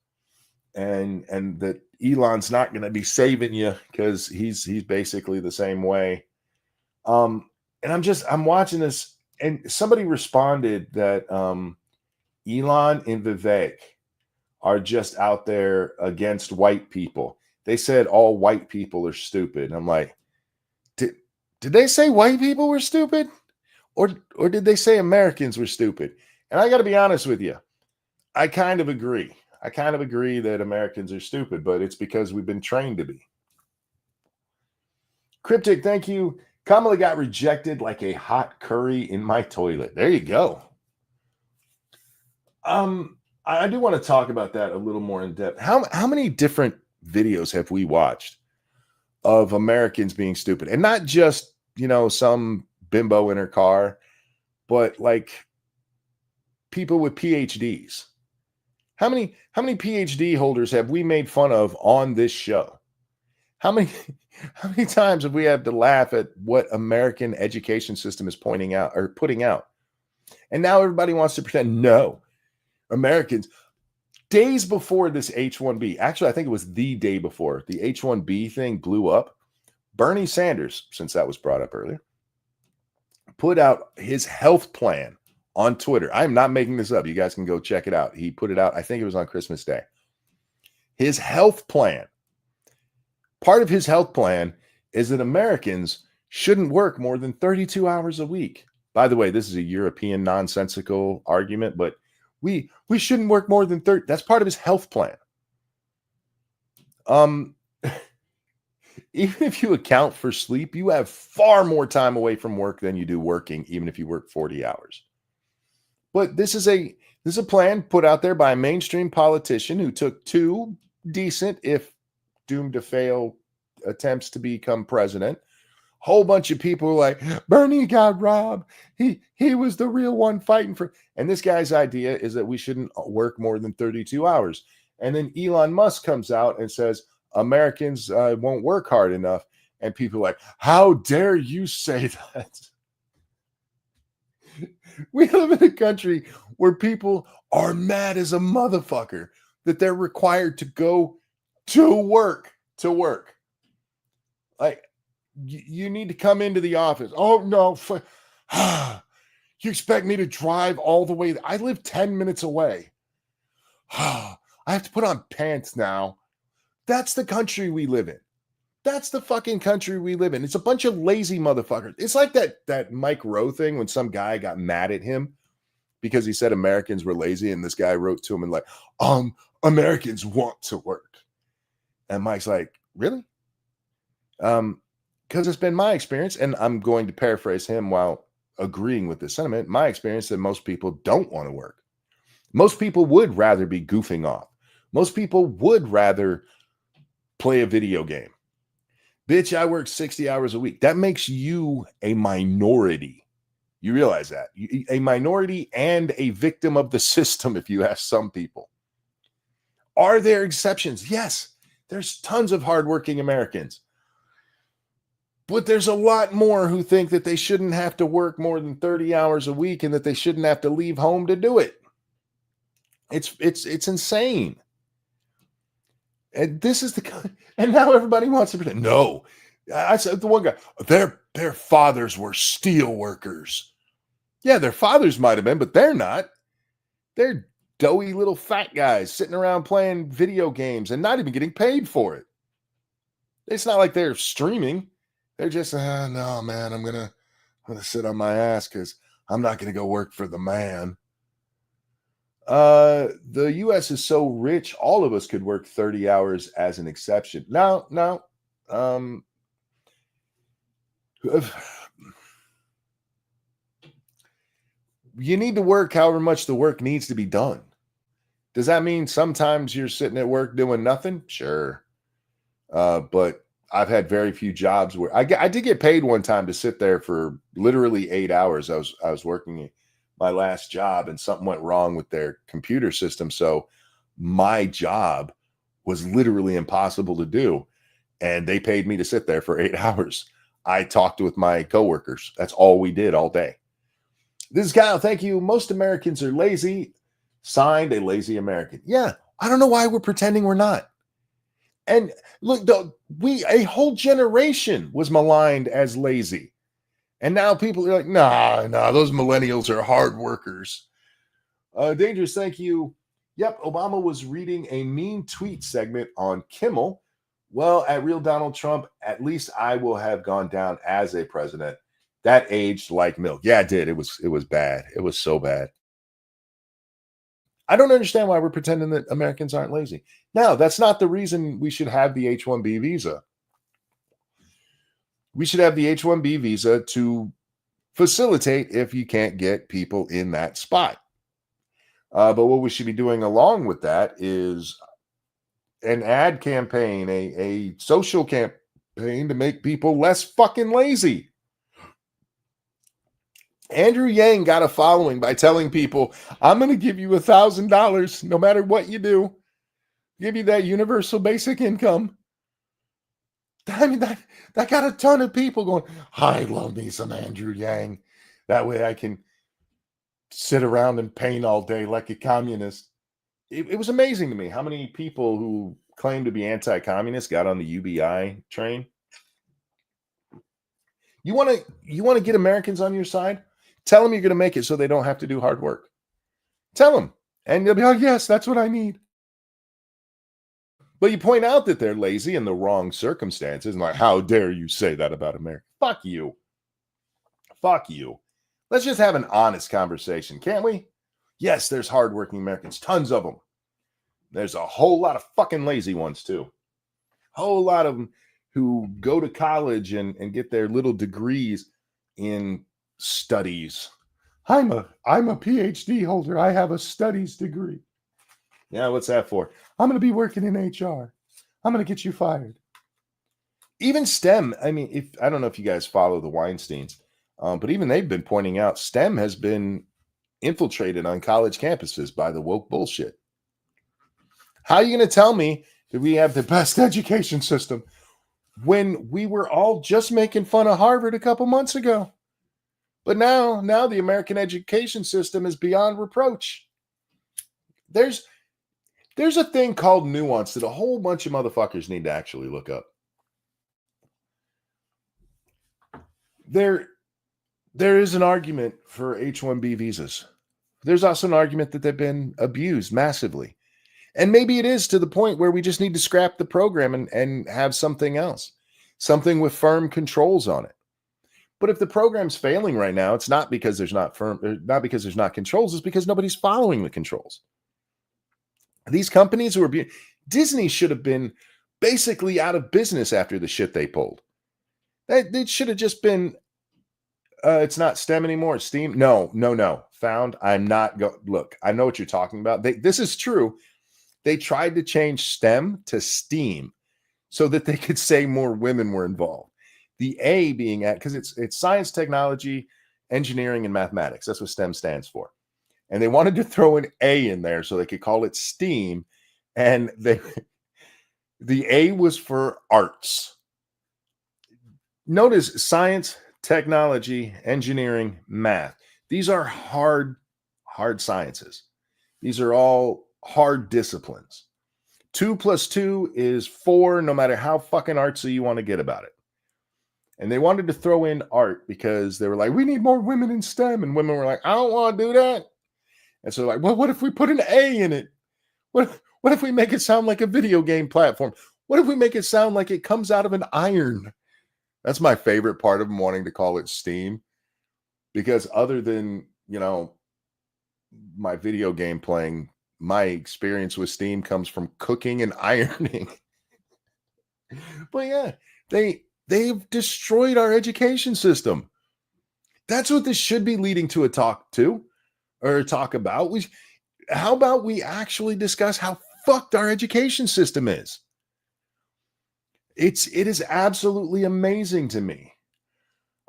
S1: and that Elon's not going to be saving you because he's basically the same way. And I'm watching this, and somebody responded that Elon and Vivek are just out there against white people. They said all white people are stupid. And I'm like, did they say white people were stupid? Or did they say Americans were stupid? And I got to be honest with you. I kind of agree. I kind of agree that Americans are stupid, but it's because we've been trained to be. Cryptic, thank you. Kamala got rejected like a hot curry in my toilet. There you go. I do want to talk about that a little more in depth. How many different videos have we watched of Americans being stupid? And not just, some bimbo in her car, but like people with PhDs. How many PhD holders have we made fun of on this show? How many times have we had to laugh at what American education system is pointing out or putting out? And now everybody wants to pretend, no, Americans, days before this H-1B, actually, I think it was the day before the H-1B thing blew up, Bernie Sanders, since that was brought up earlier, put out his health plan on Twitter. I'm not making this up. You guys can go check it out. He put it out, I think it was on Christmas Day. His health plan. Part of his health plan is that Americans shouldn't work more than 32 hours a week. By the way, this is a European nonsensical argument, but we shouldn't work more than 30. That's part of his health plan. Even if you account for sleep, you have far more time away from work than you do working, even if you work 40 hours. But this is a plan put out there by a mainstream politician who took two decent, if doomed to fail, attempts to become president Whole bunch of people were like, Bernie got robbed. He was the real one fighting for. And this guy's idea is that we shouldn't work more than 32 hours. And then Elon Musk comes out and says Americans won't work hard enough. And people are like, how dare you say that? We live in a country where people are mad as a motherfucker that they're required to go to work. Like, you need to come into the office. Oh, no. You expect me to drive all the way? I live 10 minutes away. I have to put on pants now. That's the country we live in. That's the fucking country we live in. It's a bunch of lazy motherfuckers. It's like that Mike Rowe thing when some guy got mad at him because he said Americans were lazy, and this guy wrote to him and like, Americans want to work. And Mike's like, really? Because it's been my experience, and I'm going to paraphrase him while agreeing with this sentiment, my experience that most people don't want to work. Most people would rather be goofing off. Most people would rather play a video game. Bitch, I work 60 hours a week. That makes you a minority. You realize that? A minority and a victim of the system, if you ask some people. Are there exceptions? Yes. There's tons of hardworking Americans. But there's a lot more who think that they shouldn't have to work more than 30 hours a week and that they shouldn't have to leave home to do it. It's insane. And this is and now everybody wants to pretend. No, I said the one guy, their fathers were steel workers. Yeah, their fathers might have been, but they're not. They're doughy little fat guys sitting around playing video games and not even getting paid for it. It's not like they're streaming. They're just, no, man, I'm gonna sit on my ass because I'm not gonna go work for the man. The U.S. is so rich, all of us could work 30 hours as an exception. No. You need to work however much the work needs to be done. Does that mean sometimes you're sitting at work doing nothing? Sure. But I've had very few jobs where I did get paid one time to sit there for literally 8 hours. I was working my last job and something went wrong with their computer system. So my job was literally impossible to do. And they paid me to sit there for 8 hours. I talked with my coworkers. That's all we did all day. This is Kyle. Thank you. Most Americans are lazy. Signed, a lazy American. Yeah. I don't know why we're pretending we're not. And look, a whole generation was maligned as lazy. And now people are like, nah, those millennials are hard workers. Dangerous, thank you. Yep, Obama was reading a mean tweet segment on Kimmel. Well, at Real Donald Trump, at least I will have gone down as a president. That aged like milk. Yeah, it did. It was bad. It was so bad. I don't understand why we're pretending that Americans aren't lazy. Now, that's not the reason we should have the H-1B visa. We should have the H-1B visa to facilitate if you can't get people in that spot. But what we should be doing along with that is an ad campaign, a social campaign to make people less fucking lazy. Andrew Yang got a following by telling people, I'm going to give you $1,000 no matter what you do. Give you that universal basic income. I mean, that got a ton of people going, I love me some Andrew Yang. That way I can sit around and paint all day like a communist. It was amazing to me how many people who claim to be anti-communist got on the UBI train. You want to get Americans on your side? Tell them you're going to make it so they don't have to do hard work. Tell them. And they'll be like, yes, that's what I need. But you point out that they're lazy in the wrong circumstances. And like, how dare you say that about America? Fuck you. Fuck you. Let's just have an honest conversation, can't we? Yes, there's hardworking Americans. Tons of them. There's a whole lot of fucking lazy ones, too. Whole lot of them who go to college and get their little degrees in studies. I'm a PhD holder. I have a studies degree. Yeah, what's that for? I'm going to be working in HR. I'm going to get you fired. even STEM. I mean, if I don't know if you guys follow the Weinsteins, but even they've been pointing out STEM has been infiltrated on college campuses by the woke bullshit. How are you going to tell me that we have the best education system when we were all just making fun of Harvard a couple months ago? But now the American education system is beyond reproach. There's a thing called nuance that a whole bunch of motherfuckers need to actually look up. There is an argument for H-1B visas. There's also an argument that they've been abused massively. And maybe it is to the point where we just need to scrap the program and have something else, something with firm controls on it. But if the program's failing right now, it's not because there's not controls, it's because nobody's following the controls. These companies who are Disney should have been basically out of business after the shit they pulled. It should have just been, it's not STEM anymore, it's STEAM. No. Found, I'm not look, I know what you're talking about. This is true. They tried to change STEM to STEAM so that they could say more women were involved. The A being because it's science, technology, engineering, and mathematics. That's what STEM stands for. And they wanted to throw an A in there so they could call it STEAM. And the A was for arts. Notice science, technology, engineering, math. These are hard sciences. These are all hard disciplines. 2 + 2 is 4, no matter how fucking artsy you want to get about it. And they wanted to throw in art because they were like, we need more women in STEM. And women were like, I don't want to do that. And so like, well, what if we put an A in it? What if we make it sound like a video game platform? What if we make it sound like it comes out of an iron? That's my favorite part of them wanting to call it STEAM. Because other than, my video game playing, my experience with STEAM comes from cooking and ironing. But yeah, they've destroyed our education system. That's what this should be leading to a talk about. How about we actually discuss how fucked our education system is? It is absolutely amazing to me.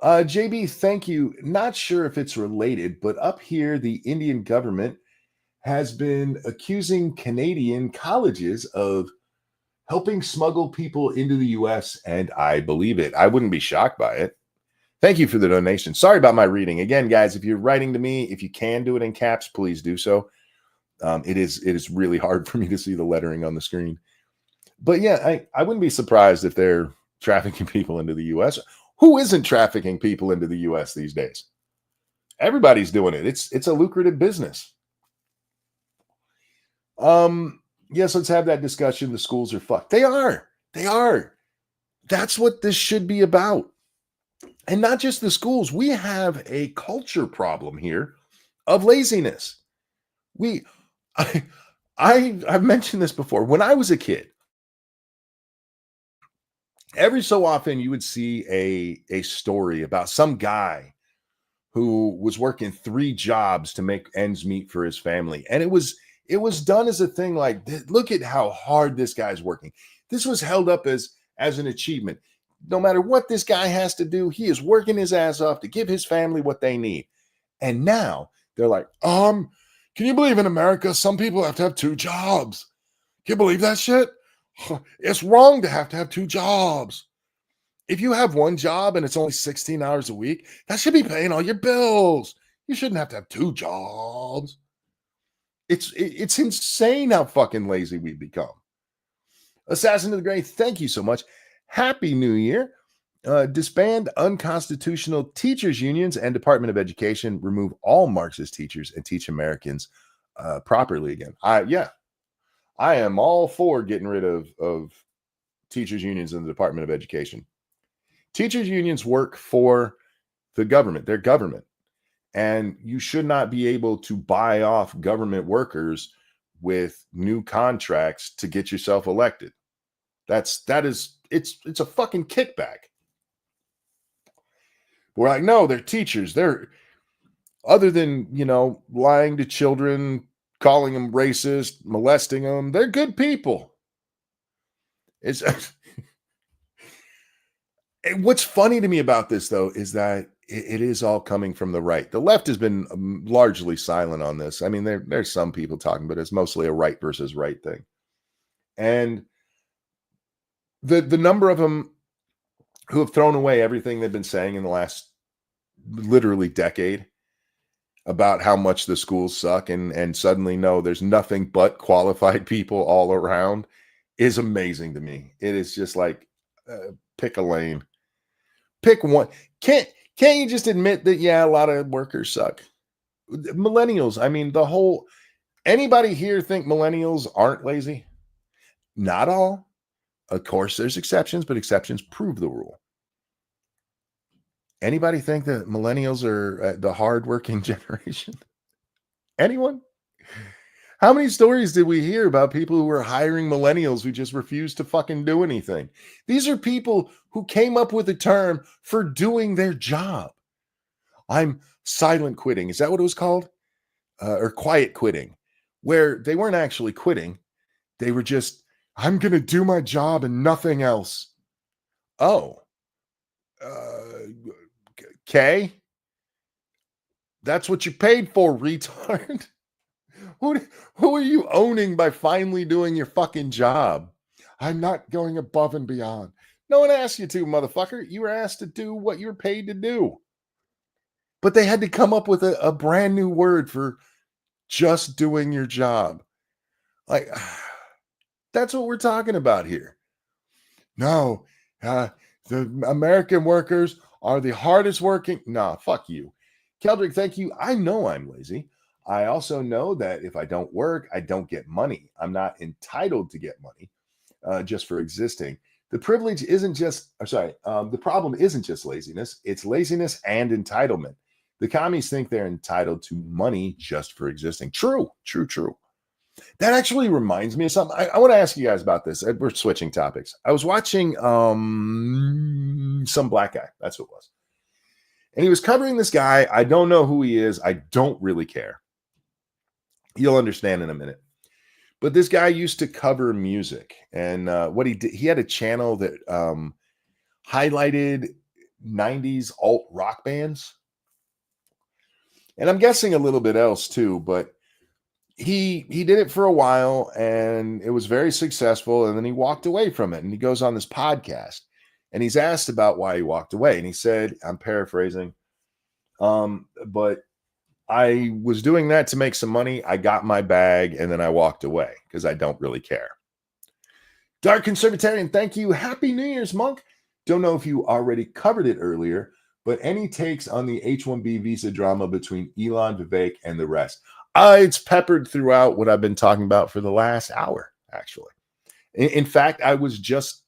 S1: JB, thank you. Not sure if it's related, but up here, the Indian government has been accusing Canadian colleges of helping smuggle people into the US, and I believe it. I wouldn't be shocked by it. Thank you for the donation. Sorry about my reading. Again, guys, if you're writing to me, if you can do it in caps, please do so. It is really hard for me to see the lettering on the screen. But yeah, I wouldn't be surprised if they're trafficking people into the US. Who isn't trafficking people into the US these days? Everybody's doing it. It's a lucrative business. Yes, let's have that discussion. The schools are fucked. They are. That's what this should be about. And not just the schools. We have a culture problem here of laziness. I've mentioned this before. When I was a kid, every so often you would see a story about some guy who was working 3 jobs to make ends meet for his family. And it was done as a thing like, look at how hard this guy's working. This was held up as an achievement. No matter what this guy has to do, he is working his ass off to give his family what they need. And now they're like, can you believe in America, some people have to have 2 jobs? Can you believe that shit? It's wrong to have 2 jobs. If you have 1 job and it's only 16 hours a week, that should be paying all your bills. You shouldn't have to have 2 jobs. It's insane how fucking lazy we've become. Assassin of the Grey, thank you so much. Happy New Year. Disband unconstitutional teachers unions and Department of Education. Remove all Marxist teachers and teach Americans properly again. I am all for getting rid of teachers unions in the Department of Education. Teachers unions work for the government. They're government. And you should not be able to buy off government workers with new contracts to get yourself elected. It's a fucking kickback. We're like, no, they're teachers. They're, other than, lying to children, calling them racist, molesting them, they're good people. It's And what's funny to me about this, though, is that it is all coming from the right. The left has been largely silent on this. I mean, there's some people talking, but it's mostly a right versus right thing. And the number of them who have thrown away everything they've been saying in the last literally decade about how much the schools suck and suddenly no, there's nothing but qualified people all around is amazing to me. It is just like pick a lane. Pick one. Can't you just admit that yeah, a lot of workers suck? Millennials, I mean, anybody here think millennials aren't lazy? Not all. Of course, there's exceptions, but exceptions prove the rule. Anybody think that millennials are the hardworking generation? Anyone? How many stories did we hear about people who were hiring millennials who just refused to fucking do anything? These are people who came up with a term for doing their job. I'm silent quitting. Is that what it was called? Or quiet quitting, where they weren't actually quitting. They were just, I'm going to do my job and nothing else. Oh, okay. That's what you paid for, retard. Who are you owning by finally doing your fucking job? I'm not going above and beyond. No one asked you to, motherfucker. You were asked to do what you were paid to do. But they had to come up with a brand new word for just doing your job. Like, that's what we're talking about here. No, the American workers are the hardest working. Nah, fuck you. Keldrick, thank you. I know I'm lazy. I also know that if I don't work, I don't get money. I'm not entitled to get money just for existing. The privilege isn't just, the problem isn't just laziness. It's laziness and entitlement. The commies think they're entitled to money just for existing. True. That actually reminds me of something. I want to ask you guys about this. We're switching topics. I was watching some black guy. That's what it was. And he was covering this guy. I don't know who he is. I don't really care. You'll understand in a minute. But this guy used to cover music. And what he did, he had a channel that highlighted 90s alt rock bands. And I'm guessing a little bit else too, but he did it for a while and it was very successful. And then he walked away from it and he goes on this podcast and he's asked about why he walked away. And he said, I'm paraphrasing, but I was doing that to make some money. I got my bag and then I walked away because I don't really care. Dark Conservatarian, thank you. Happy New Year's, Monk. Don't know if you already covered it earlier, but any takes on the H-1B visa drama between Elon, Vivek, and the rest? It's peppered throughout what I've been talking about for the last hour, actually. In fact, I was just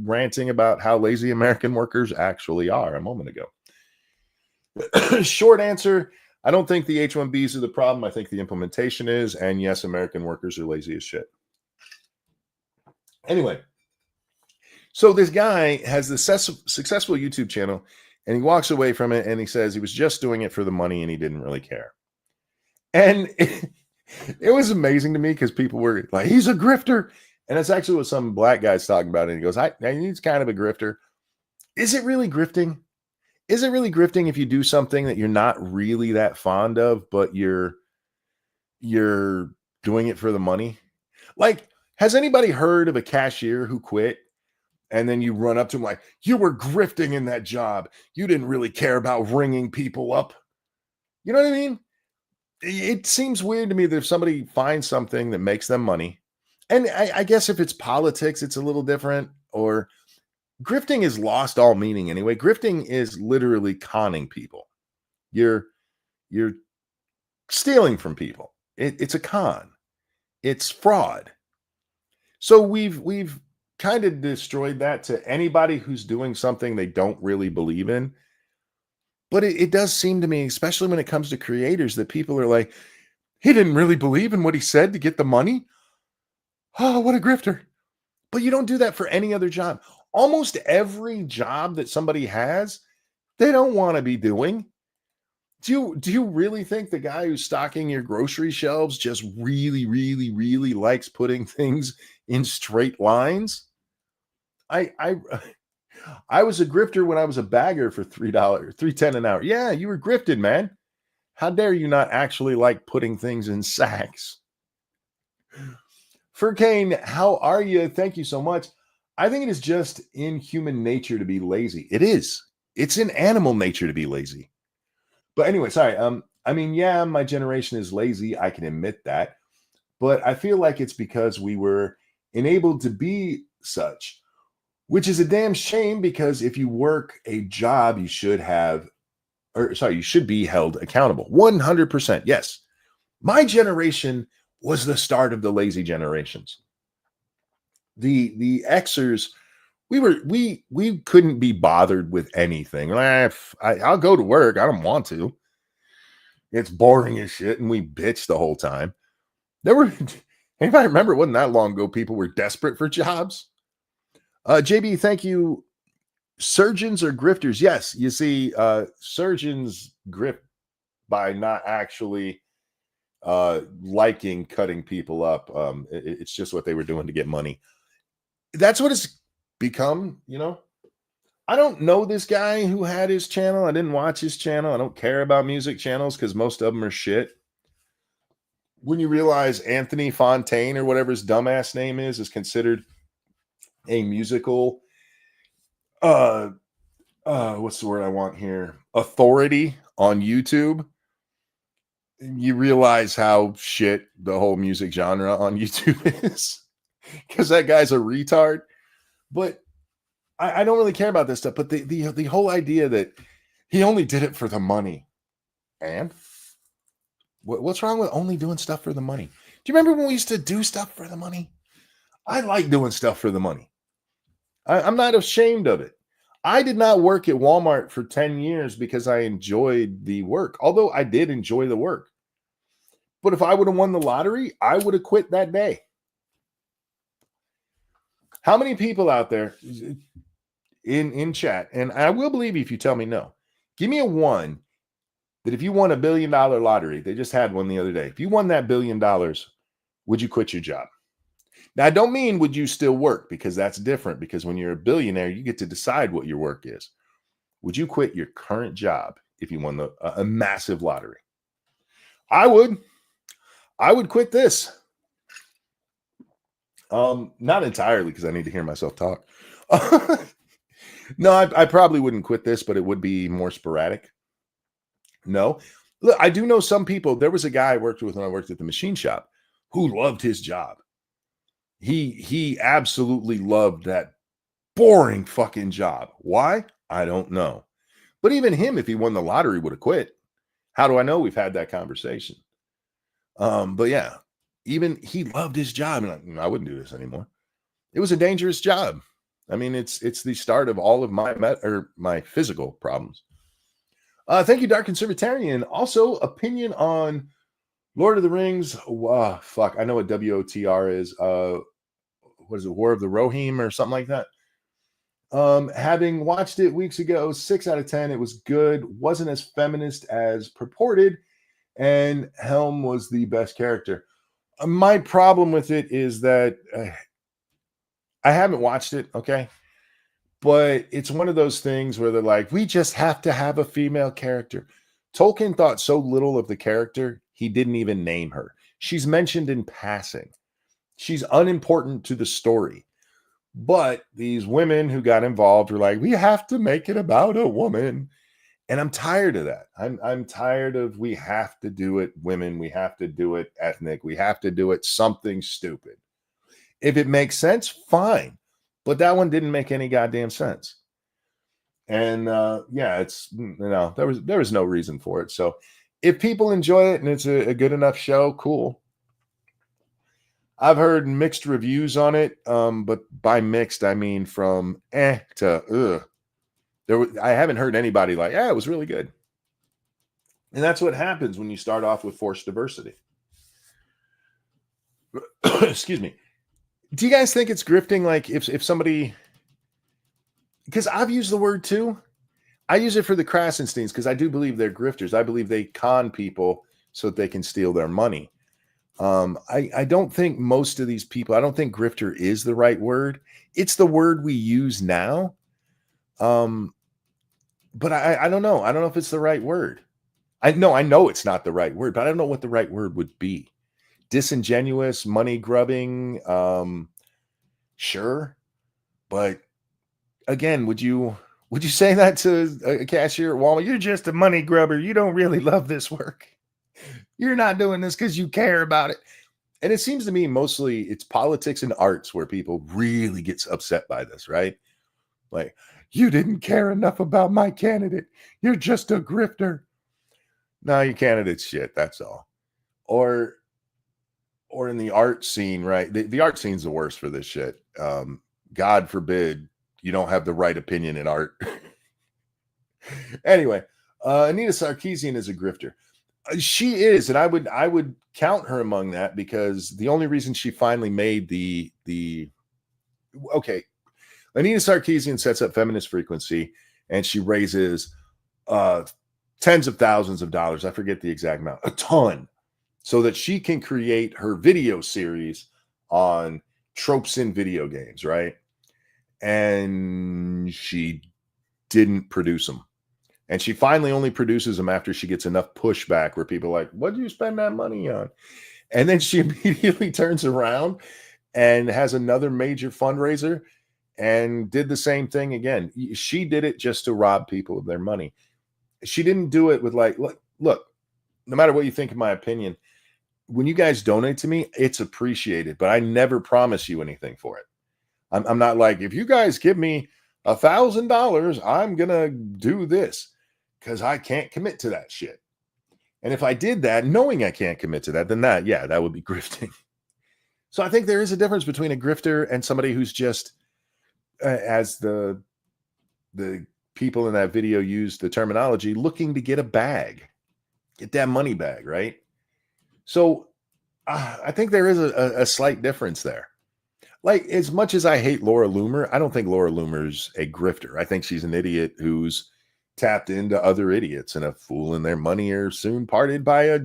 S1: ranting about how lazy American workers actually are a moment ago. Short answer, I don't think the H-1Bs are the problem. I think the implementation is. And yes, American workers are lazy as shit. Anyway, so this guy has this successful YouTube channel and he walks away from it and he says he was just doing it for the money and he didn't really care. And it was amazing to me because people were like, he's a grifter. And that's actually what some black guy's talking about. And he goes, he's kind of a grifter. Is it really grifting? Is it really grifting if you do something that you're not really that fond of, but you're doing it for the money? Like, has anybody heard of a cashier who quit and then you run up to him like, you were grifting in that job. You didn't really care about ringing people up. You know what I mean? It seems weird to me that if somebody finds something that makes them money, and I guess if it's politics, it's a little different, or grifting has lost all meaning anyway. Grifting is literally conning people. You're stealing from people. It's a con. It's fraud. So we've kind of destroyed that to anybody who's doing something they don't really believe in. But it does seem to me, especially when it comes to creators, that people are like, he didn't really believe in what he said to get the money. Oh, what a grifter. But you don't do that for any other job. Almost every job that somebody has, they don't want to be doing. Do you really think the guy who's stocking your grocery shelves just really, really, really likes putting things in straight lines? I I was a grifter when I was a bagger for $3, 3.10 an hour. Yeah, you were grifted, man. How dare you not actually like putting things in sacks? Furcane, how are you? Thank you so much. I think it is just in human nature to be lazy. It is. It's in animal nature to be lazy. But anyway, sorry. I mean, yeah, my generation is lazy. I can admit that. But I feel like it's because we were enabled to be such, which is a damn shame because if you work a job, you should have, or sorry, you should be held accountable. 100%. Yes. My generation was the start of the lazy generations. The Xers, we couldn't be bothered with anything. I'll go to work. I don't want to. It's boring as shit, and we bitch the whole time. There were anybody remember it wasn't that long ago, people were desperate for jobs. JB, thank you. Surgeons or grifters? Yes, you see, surgeons grift by not actually liking cutting people up. It's just what they were doing to get money. That's what it's become, you know. I don't know this guy who had his channel. I didn't watch his channel. I don't care about music channels because most of them are shit. When you realize Anthony Fontaine or whatever his dumbass name is considered a musical what's the word I want here? Authority on YouTube, you realize how shit the whole music genre on YouTube is. Because that guy's a retard. But I don't really care about this stuff. But the whole idea that he only did it for the money. And what's wrong with only doing stuff for the money? Do you remember when we used to do stuff for the money? I like doing stuff for the money. I'm not ashamed of it. I did not work at Walmart for 10 years because I enjoyed the work, although I did enjoy the work. But if I would have won the lottery, I would have quit that day. How many people out there in chat, and I will believe you if you tell me no, give me a one that if you won $1 billion lottery, they just had one the other day. If you won that $1 billion, would you quit your job? Now, I don't mean would you still work, because that's different, because when you're a billionaire, you get to decide what your work is. Would you quit your current job if you won a massive lottery? I would. I would quit this. Not entirely, because I need to hear myself talk. No, I probably wouldn't quit this, but it would be more sporadic. No. Look, I do know some people. There was a guy I worked with when I worked at the machine shop who loved his job. He absolutely loved that boring fucking job. Why? I don't know. But even him, if he won the lottery, would have quit. How do I know? We've had that conversation. But yeah, even he loved his job, and I wouldn't do this anymore. It was a dangerous job. I mean, it's the start of all of my physical problems. Thank you, Dark Conservatarian. Also, opinion on Lord of the Rings. Fuck, I know what WOTR is. What is it? War of the Rohirrim or something like that. Having watched it weeks ago, 6 out of 10. It was good. Wasn't as feminist as purported, and Helm was the best character. My problem with it is that I haven't watched it, okay? But it's one of those things where they're like, we just have to have a female character. Tolkien thought so little of the character, he didn't even name her. She's mentioned in passing. She's unimportant to the story. But these women who got involved were like, we have to make it about a woman. And I'm tired of that. I'm tired of we have to do it women. We have to do it ethnic. We have to do it something stupid. If it makes sense, fine. But that one didn't make any goddamn sense. And yeah, it's, you know, there was no reason for it. So if people enjoy it and it's a good enough show, cool. I've heard mixed reviews on it, but by mixed, I mean from to ugh. I haven't heard anybody like, yeah, it was really good. And that's what happens when you start off with forced diversity. Excuse me. Do you guys think it's grifting? Like if somebody, because I've used the word too. I use it for the Krasensteins because I do believe they're grifters. I believe they con people so that they can steal their money. I don't think most of these people, I don't think grifter is the right word. It's the word we use now. Um, but I don't know. I don't know if it's the right word. I know it's not the right word, but I don't know what the right word would be. Disingenuous, money grubbing, sure. But again, would you say that to a cashier at Walmart? You're just a money grubber. You don't really love this work. You're not doing this because you care about it. And it seems to me mostly it's politics and arts where people really gets upset by this, right? Like, you didn't care enough about my candidate. You're just a grifter. No, your candidate's shit. That's all. Or in the art scene, right? The art scene's the worst for this shit. God forbid you don't have the right opinion in art. Anyway, Anita Sarkeesian is a grifter. She is, and I would count her among that because the only reason she finally made the okay, Anita Sarkeesian sets up Feminist Frequency and she raises tens of thousands of dollars. I forget the exact amount, a ton, so that she can create her video series on tropes in video games, right? And she didn't produce them. And she finally only produces them after she gets enough pushback where people are like, what do you spend that money on? And then she immediately turns around and has another major fundraiser and did the same thing again. She did it just to rob people of their money. She didn't do it with like, look, no matter what you think of my opinion, when you guys donate to me, it's appreciated, but I never promise you anything for it. I'm not like, if you guys give me $1,000, I'm going to do this because I can't commit to that shit. And if I did that, knowing I can't commit to that, then that would be grifting. So I think there is a difference between a grifter and somebody who's just, as the people in that video used the terminology, looking to get a bag, get that money bag, right? So I think there is a slight difference there. Like, as much as I hate Laura Loomer, I don't think Laura Loomer's a grifter. I think she's an idiot who's tapped into other idiots, and a fool and their money are soon parted by a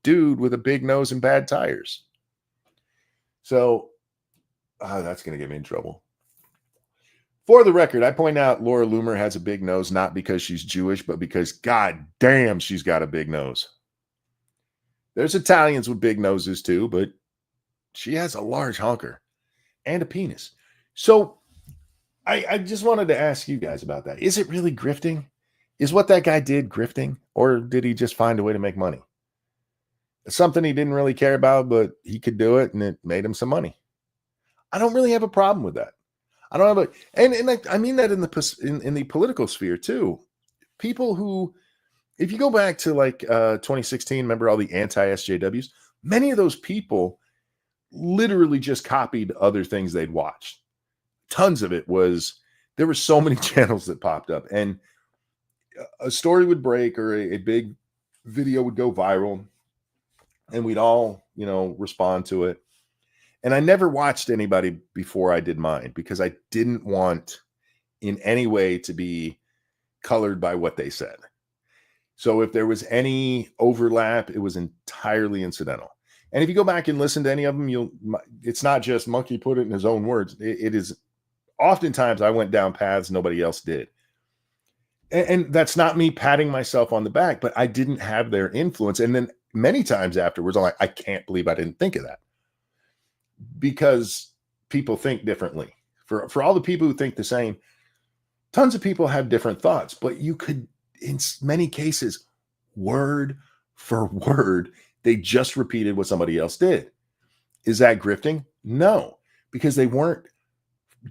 S1: dude with a big nose and bad tires. So that's going to get me in trouble. For the record, I point out Laura Loomer has a big nose, not because she's Jewish, but because, god damn, she's got a big nose. There's Italians with big noses too, but she has a large honker and a penis. So I just wanted to ask you guys about that. Is it really grifting? Is what that guy did grifting? Or did he just find a way to make money? It's something he didn't really care about, but he could do it and it made him some money. I don't really have a problem with that. I don't have a, I mean that in the political sphere too. People who, if you go back to like 2016, remember all the anti-SJWs? Many of those people literally just copied other things they'd watched. Tons of it was, there were so many channels that popped up, and a story would break or a big video would go viral, and we'd all, respond to it. And I never watched anybody before I did mine because I didn't want in any way to be colored by what they said. So if there was any overlap, it was entirely incidental. And if you go back and listen to any of them, it's not just Monkey put it in his own words. It is oftentimes I went down paths nobody else did. And that's not me patting myself on the back, but I didn't have their influence. And then many times afterwards, I'm like, I can't believe I didn't think of that. Because people think differently. For all the people who think the same, tons of people have different thoughts, but you could, in many cases, word for word, they just repeated what somebody else did. Is that grifting? No, because they weren't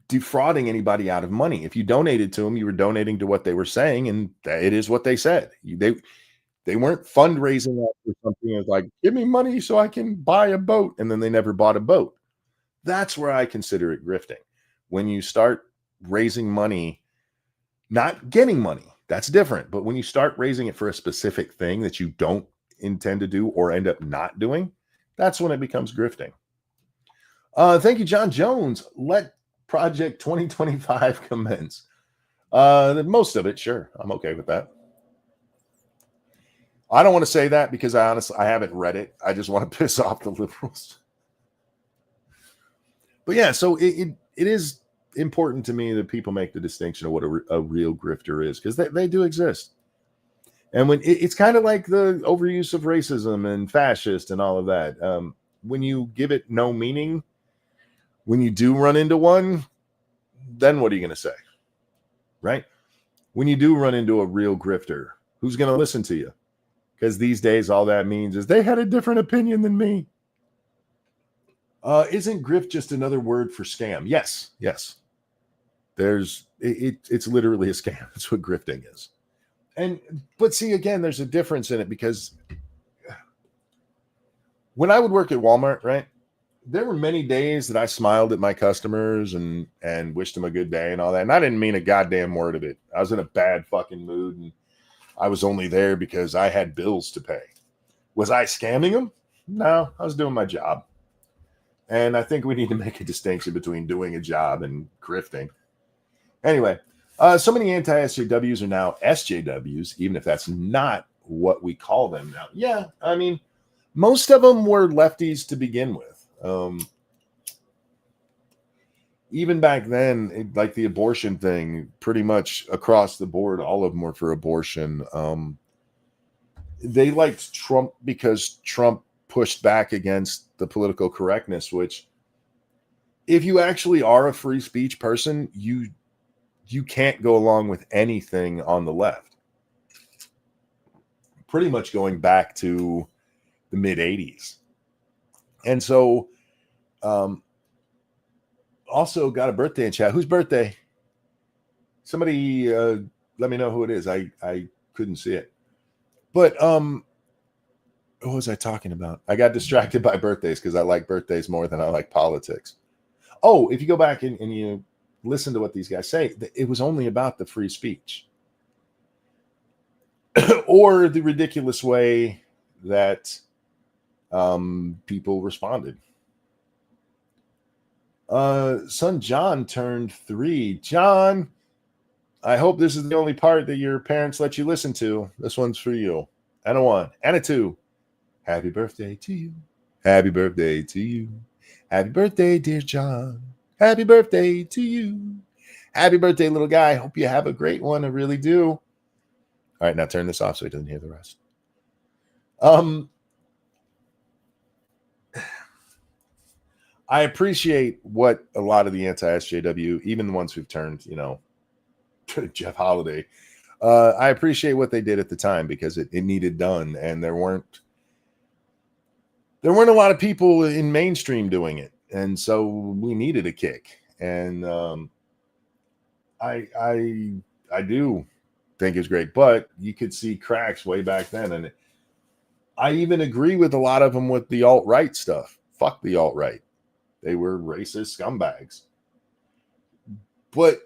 S1: defrauding anybody out of money. If you donated to them, you were donating to what they were saying, and it is what they said. They weren't fundraising for something. It was like, give me money so I can buy a boat, and then they never bought a boat. That's where I consider it grifting. When you start raising money, not getting money, that's different. But when you start raising it for a specific thing that you don't intend to do or end up not doing, that's when it becomes grifting. Thank you, John Jones. Let Project 2025 commence. Most of it, sure. I'm okay with that. I don't want to say that because I haven't read it. I just want to piss off the liberals. But yeah, so it is important to me that people make the distinction of what a real grifter is, because they do exist. And when it's kind of like the overuse of racism and fascist and all of that. When you give it no meaning, when you do run into one, then what are you going to say? Right? When you do run into a real grifter, who's going to listen to you? Because these days, all that means is they had a different opinion than me. Isn't grift just another word for scam? Yes. It's literally a scam. That's what grifting is. But see, again, there's a difference in it, because when I would work at Walmart, right, there were many days that I smiled at my customers and wished them a good day and all that. And I didn't mean a goddamn word of it. I was in a bad fucking mood, and I was only there because I had bills to pay. Was I scamming them? No, I was doing my job. And I think we need to make a distinction between doing a job and grifting. Anyway, so many anti-SJWs are now SJWs, even if that's not what we call them now. Yeah, I mean, most of them were lefties to begin with. Even back then, like the abortion thing, pretty much across the board, all of them were for abortion. They liked Trump because Trump pushed back against the political correctness, which, if you actually are a free speech person, you can't go along with anything on the left. Pretty much going back to the mid 80s. And so, also got a birthday in chat. Whose birthday? Somebody let me know who it is. I couldn't see it. But what was I talking about? I got distracted by birthdays because I like birthdays more than I like politics. Oh, if you go back and you listen to what these guys say, it was only about the free speech or the ridiculous way that people responded. Son John turned 3. John, I hope this is the only part that your parents let you listen to. This one's for you. And a 1 and a 2. Happy birthday to you. Happy birthday to you. Happy birthday, dear John. Happy birthday to you. Happy birthday, little guy. Hope you have a great one. I really do. All right, now turn this off so he doesn't hear the rest. I appreciate what a lot of the anti-SJW, even the ones who've turned, to Jeff Holiday, I appreciate what they did at the time, because it needed done, and there weren't a lot of people in mainstream doing it, and so we needed a kick. And I do think it's great, but you could see cracks way back then, and I even agree with a lot of them with the alt-right stuff. Fuck the alt-right. They were racist scumbags. But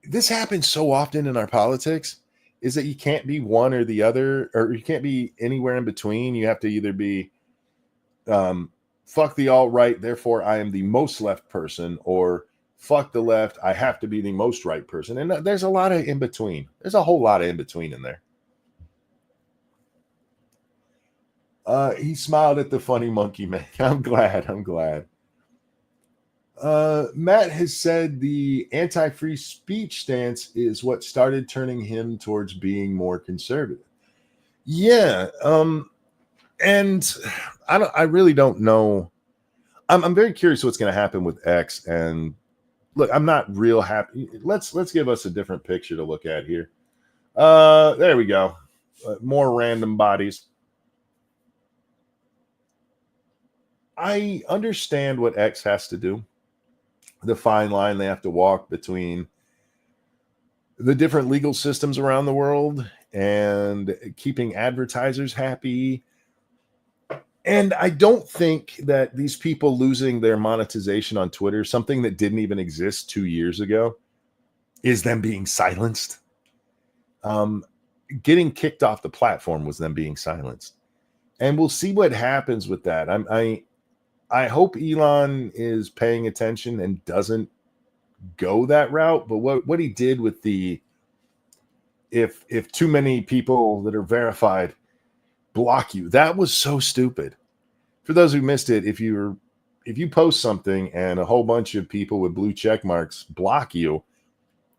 S1: this happens so often in our politics, is that you can't be one or the other, or you can't be anywhere in between. You have to either be fuck the alt-right, therefore I am the most left person, or fuck the left, I have to be the most right person. And there's a lot of in between. There's a whole lot of in between in there. He smiled at the funny monkey man. I'm glad. Matt has said the anti-free speech stance is what started turning him towards being more conservative. Yeah. And I really don't know. I'm very curious what's going to happen with X. And look, I'm not real happy. Let's give us a different picture to look at here. There we go. More random bodies. I understand what X has to do. The fine line they have to walk between the different legal systems around the world and keeping advertisers happy. And I don't think that these people losing their monetization on Twitter, something that didn't even exist 2 years ago, is them being silenced. Getting kicked off the platform was them being silenced. And we'll see what happens with that. I hope Elon is paying attention and doesn't go that route. But what he did with the if too many people that are verified block you, that was so stupid. For those who missed it, if you're if you post something and a whole bunch of people with blue check marks block you,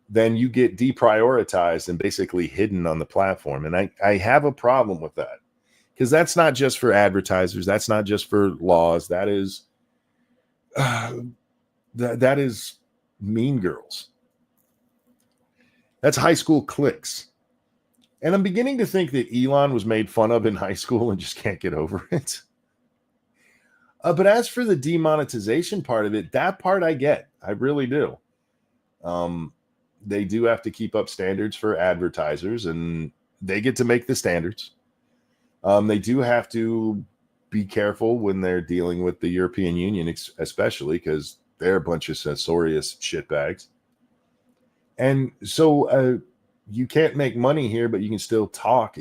S1: then you get deprioritized and basically hidden on the platform. And I have a problem with that, because that's not just for advertisers. That's not just for laws. That is that is Mean Girls. That's high school cliques. And I'm beginning to think that Elon was made fun of in high school and just can't get over it. But as for the demonetization part of it, that part I get. I really do. They do have to keep up standards for advertisers, and they get to make the standards. They do have to be careful when they're dealing with the European Union, especially because they're a bunch of censorious shitbags. And so you can't make money here, but you can still talk.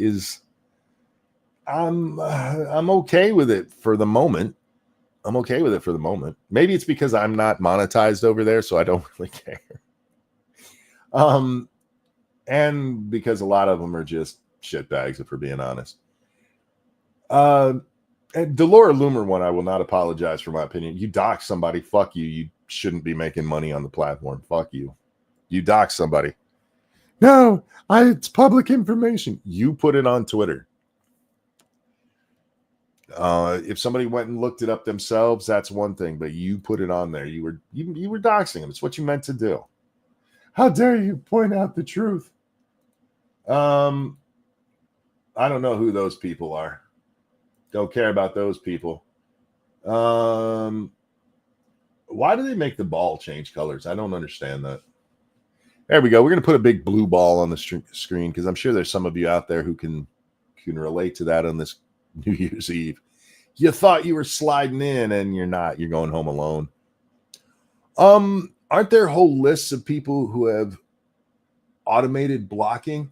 S1: I'm okay with it for the moment. I'm okay with it for the moment. Maybe it's because I'm not monetized over there, so I don't really care. And because a lot of them are just shitbags, if we're being honest. And the Laura Loomer one, I will not apologize for my opinion. You dox somebody, fuck you. You shouldn't be making money on the platform. Fuck you. You dox somebody. No, it's public information. You put it on Twitter. If somebody went and looked it up themselves, that's one thing. But you put it on there. You were doxing them. It's what you meant to do. How dare you point out the truth? I don't know who those people are. Don't care about those people. Why do they make the ball change colors? I don't understand that. There we go. We're going to put a big blue ball on the screen because I'm sure there's some of you out there who can relate to that on this New Year's Eve. You thought you were sliding in and you're not. You're going home alone. Aren't there whole lists of people who have automated blocking?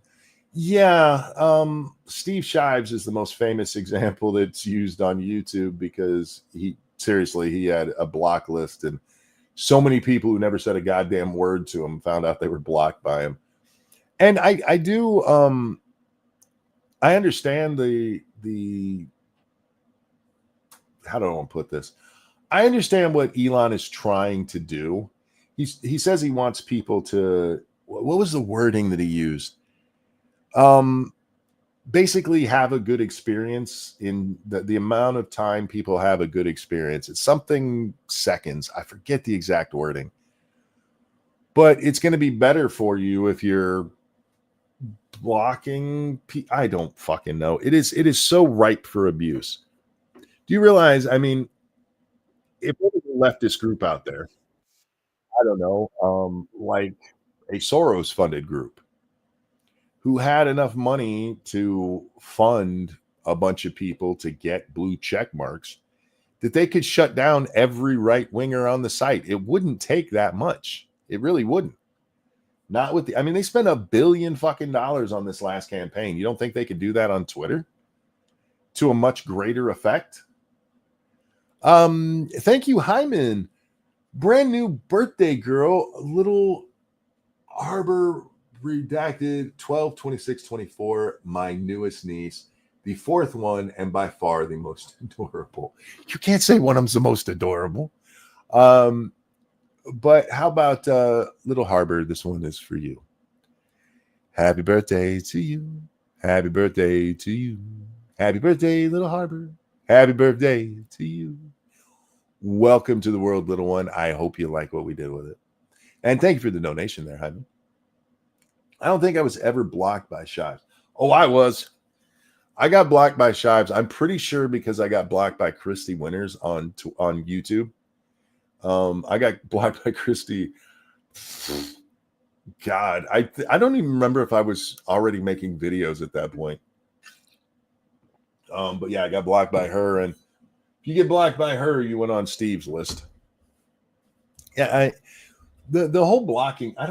S1: Yeah. Steve Shives is the most famous example that's used on YouTube because he had a block list, and so many people who never said a goddamn word to him found out they were blocked by him. And I understand the how do I want to put this? I understand what Elon is trying to do. He says he wants people to, what was the wording that he used? Basically have a good experience in the amount of time people have a good experience. It's something seconds. I forget the exact wording, but it's going to be better for you if you're blocking. I don't fucking know. It is so ripe for abuse. Do you realize? I mean, if there was a leftist group out there, I don't know, like a Soros funded group who had enough money to fund a bunch of people to get blue check marks, that they could shut down every right winger on the site. It wouldn't take that much. It really wouldn't. Not with I mean, they spent $1 billion fucking on this last campaign. You don't think they could do that on Twitter to a much greater effect? Thank you, Hyman. Brand new birthday girl, Little Harbor Redacted 12/26/24, my newest niece, the fourth one, and by far the most adorable. You can't say one of them's the most adorable. But how about Little Harbor? This one is for you. Happy birthday to you. Happy birthday to you. Happy birthday, Little Harbor. Happy birthday to you. Welcome to the world, little one. I hope you like what we did with it. And thank you for the donation there, Hyman. I don't think I was ever blocked by Shives. Oh, I was. I got blocked by Shives. I'm pretty sure because I got blocked by Christy Winters on YouTube. I got blocked by Christy. God, I don't even remember if I was already making videos at that point. But yeah, I got blocked by her, and if you get blocked by her, you went on Steve's list. Yeah, the whole blocking, I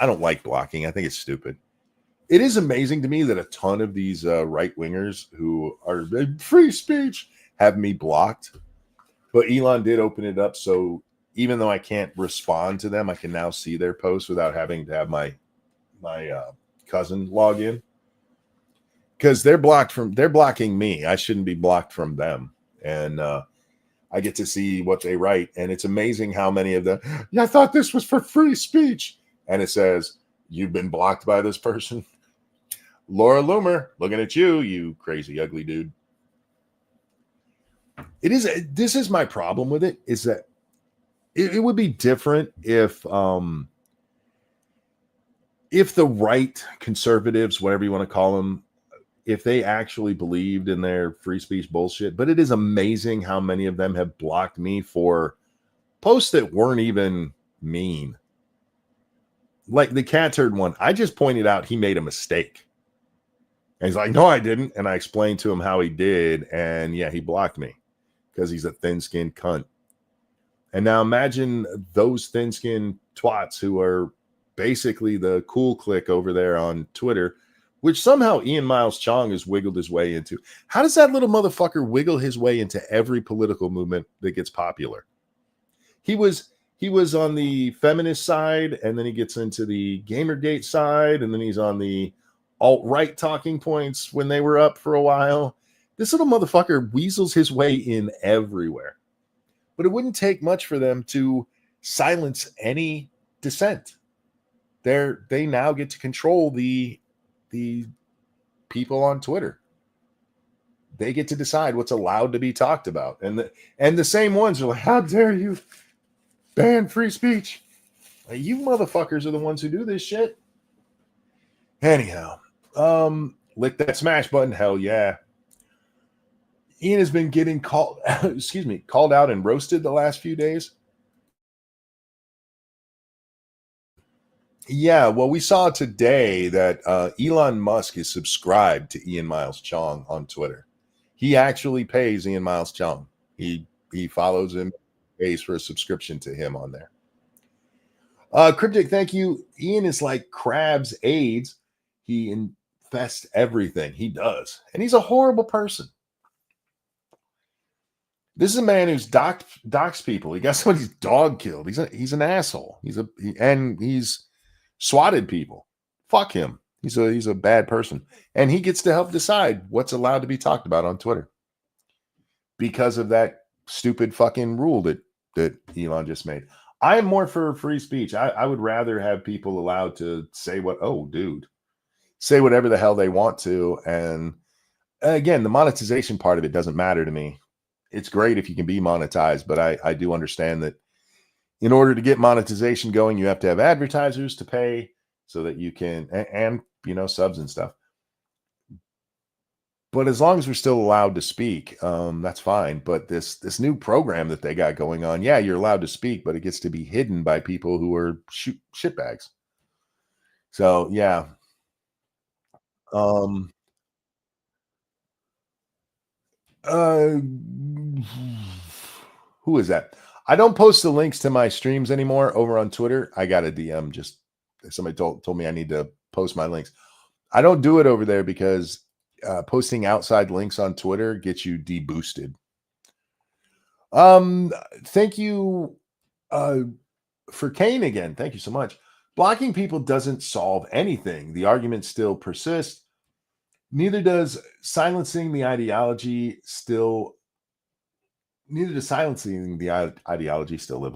S1: don't like blocking. I think it's stupid. It is amazing to me that a ton of these right wingers who are free speech have me blocked. But Elon did open it up, so even though I can't respond to them, I can now see their posts without having to have my cousin log in, because they're blocking me. I shouldn't be blocked from them. And I get to see what they write, and it's amazing how many of them. Yeah, I thought this was for free speech, and it says you've been blocked by this person. Laura Loomer, looking at you, you crazy ugly dude. It is. This is my problem with it. Is that it would be different if the right conservatives, whatever you want to call them, if they actually believed in their free speech bullshit. But it is amazing how many of them have blocked me for posts that weren't even mean. Like the cat turd one, I just pointed out he made a mistake. And he's like, no, I didn't. And I explained to him how he did. And yeah, he blocked me because he's a thin-skinned cunt. And now imagine those thin-skinned twats who are basically the cool clique over there on Twitter, which somehow Ian Miles Chong has wiggled his way into. How does that little motherfucker wiggle his way into every political movement that gets popular? He was on the feminist side, and then he gets into the Gamergate side, and then he's on the alt-right talking points when they were up for a while. This little motherfucker weasels his way in everywhere. But it wouldn't take much for them to silence any dissent. They now get to control the people on Twitter. They get to decide what's allowed to be talked about. And the same ones are like, how dare you ban free speech? Like, you motherfuckers are the ones who do this shit. Anyhow, lick that smash button. Hell yeah. Ian has been getting called out and roasted the last few days. Yeah, well, we saw today that Elon Musk is subscribed to Ian Miles Chong on Twitter. He actually pays Ian Miles Chong. He follows him, pays for a subscription to him on there. Cryptic, thank you. Ian is like Crab's AIDS. He infests everything. He does. And he's a horrible person. This is a man who's doxed people. He got somebody's dog killed. He's an asshole. He's swatted people. Fuck him. He's a bad person, and he gets to help decide what's allowed to be talked about on Twitter because of that stupid fucking rule that Elon just made. I am more for free speech. I would rather have people allowed to say say whatever the hell they want to. And again, the monetization part of it doesn't matter to me. It's great if you can be monetized, but I do understand that in order to get monetization going, you have to have advertisers to pay so that you can, and subs and stuff. But as long as we're still allowed to speak, that's fine. But this new program that they got going on, yeah, you're allowed to speak, but it gets to be hidden by people who are shitbags. So yeah. Who is that? I don't post the links to my streams anymore over on Twitter. I got a DM. Just somebody told me I need to post my links. I don't do it over there because posting outside links on Twitter gets you deboosted. Thank you for Kane again. Thank you so much. Blocking people doesn't solve anything. The arguments still persist. Neither does silencing the ideology still live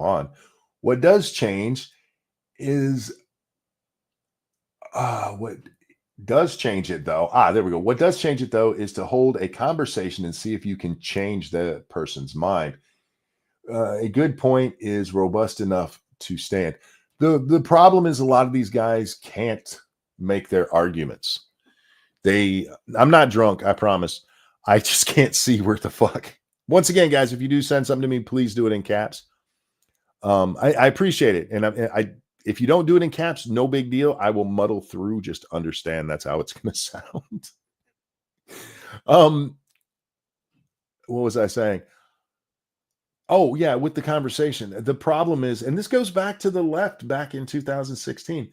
S1: on. What does change is what does change it though. There we go. What does change it though is to hold a conversation and see if you can change the person's mind. A good point is robust enough to stand. The problem is a lot of these guys can't make their arguments. I'm not drunk, I promise. I just can't see where the fuck. Once again, guys, if you do send something to me, please do it in caps. I appreciate it. And if you don't do it in caps, no big deal. I will muddle through. Just understand that's how it's going to sound. What was I saying? Oh, yeah, with the conversation. The problem is, and this goes back to the left back in 2016.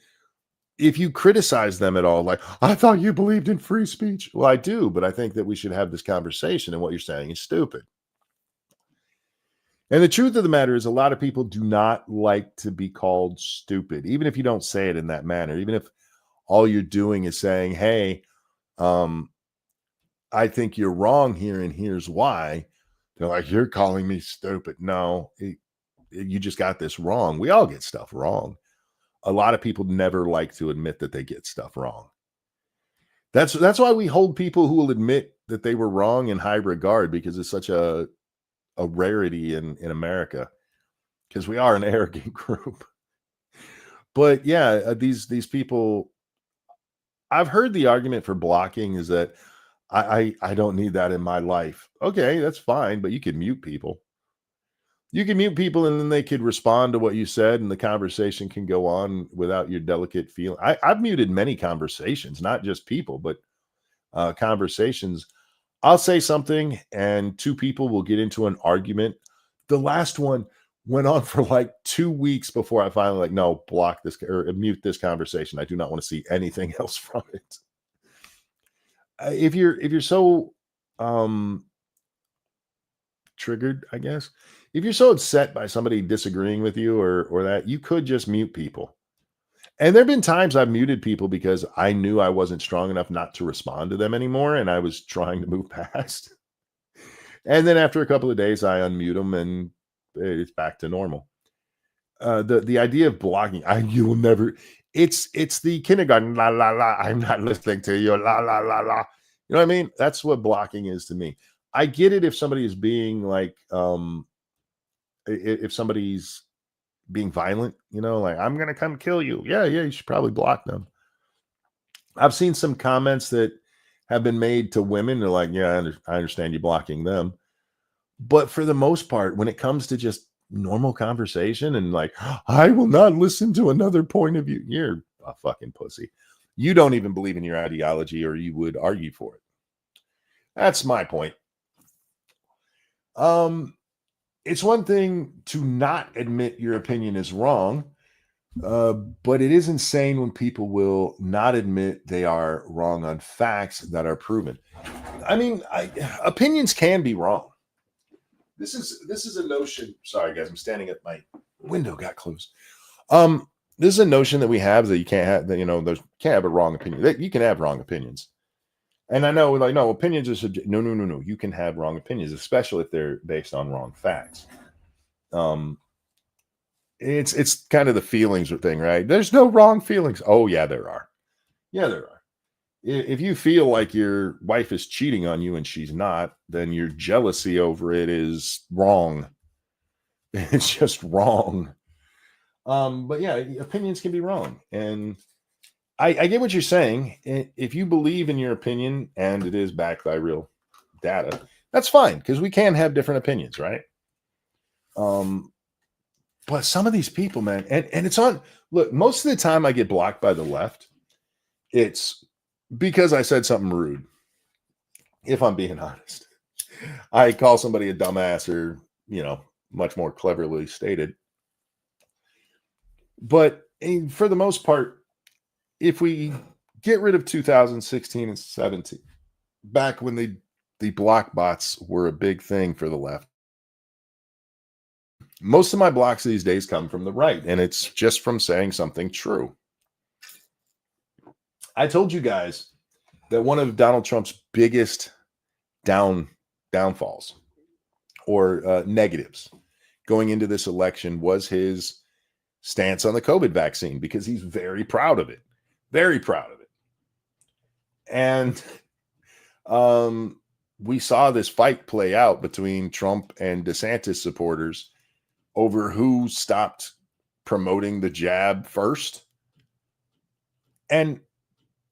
S1: If you criticize them at all, like, I thought you believed in free speech. Well, I do, but I think that we should have this conversation, and what you're saying is stupid. And the truth of the matter is a lot of people do not like to be called stupid, even if you don't say it in that manner, even if all you're doing is saying, hey, I think you're wrong here, and here's why. They're like, you're calling me stupid. No, you just got this wrong. We all get stuff wrong. A lot of people never like to admit that they get stuff wrong. That's why we hold people who will admit that they were wrong in high regard, because it's such a rarity in America, because we are an arrogant group. But yeah, these people, I've heard the argument for blocking is that I don't need that in my life. Okay, that's fine, but you can mute people. You can mute people and then they could respond to what you said and the conversation can go on without your delicate feeling. I've muted many conversations, not just people, but conversations. I'll say something and two people will get into an argument. The last one went on for like 2 weeks before I finally like, no, block this or mute this conversation. I do not want to see anything else from it. If you're so triggered, I guess, if you're so upset by somebody disagreeing with you or that, you could just mute people. And there have been times I've muted people because I knew I wasn't strong enough not to respond to them anymore, and I was trying to move past. And then after a couple of days, I unmute them, and it's back to normal. The idea of blocking, you will never. It's the kindergarten la la la. I'm not listening to you la la la la. You know what I mean? That's what blocking is to me. I get it if somebody is being like, if somebody's being violent, you know, like I'm gonna come kill you. Yeah, you should probably block them. I've seen some comments that have been made to women. They're like, yeah, I understand you blocking them. But for the most part, when it comes to just normal conversation and like, I will not listen to another point of view, you're a fucking pussy. You don't even believe in your ideology or you would argue for it. That's my point. It's one thing to not admit your opinion is wrong, but it is insane when people will not admit they are wrong on facts that are proven. I mean, opinions can be wrong. This is a notion. Sorry, guys, I'm standing at my window. Got closed. This is a notion that we have that you can't have. That there's can't have a wrong opinion. That you can have wrong opinions. And I know, like, no, opinions are no. You can have wrong opinions, especially if they're based on wrong facts. It's kind of the feelings thing, right? There's no wrong feelings. Oh yeah, there are. Yeah, there are. If you feel like your wife is cheating on you and she's not, then your jealousy over it is wrong. It's just wrong. But yeah, opinions can be wrong, and I get what you're saying. If you believe in your opinion and it is backed by real data, that's fine, because we can have different opinions, right? But some of these people, man, and it's on. Look, most of the time I get blocked by the left. It's because I said something rude. If I'm being honest, I call somebody a dumbass or, much more cleverly stated. But for the most part, if we get rid of 2016 and 17, back when the block bots were a big thing for the left, most of my blocks these days come from the right, and it's just from saying something true. I told you guys that one of Donald Trump's biggest downfalls or negatives going into this election was his stance on the COVID vaccine, because he's very proud of it. Very proud of it. And we saw this fight play out between Trump and DeSantis supporters over who stopped promoting the jab first. And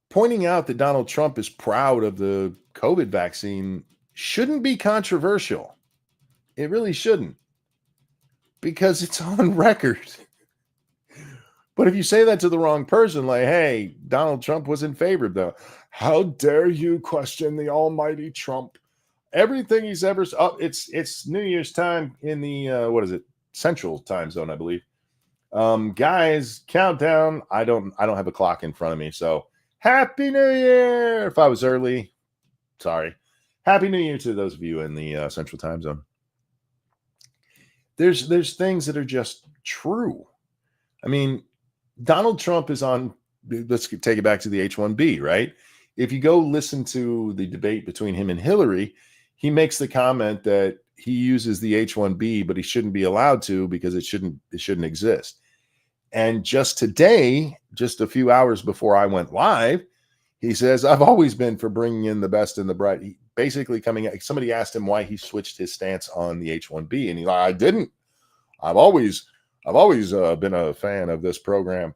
S1: pointing out that Donald Trump is proud of the COVID vaccine shouldn't be controversial. It really shouldn't, because it's on record. But if you say that to the wrong person, like, hey, Donald Trump was in favor of that, how dare you question the almighty Trump? Everything he's ever it's New Year's time in the Central time zone, I believe. Guys, countdown. I don't have a clock in front of me, so Happy New Year. If I was early, sorry. Happy New Year to those of you in the Central time zone. There's things that are just true. I mean, Donald Trump is on, let's take it back to the H-1B, right? If you go listen to the debate between him and Hillary, he makes the comment that he uses the H-1B, but he shouldn't be allowed to because it shouldn't exist. And just today, just a few hours before I went live, he says, I've always been for bringing in the best and the bright. He basically somebody asked him why he switched his stance on the H-1B. And he's like, I didn't. I've always been a fan of this program.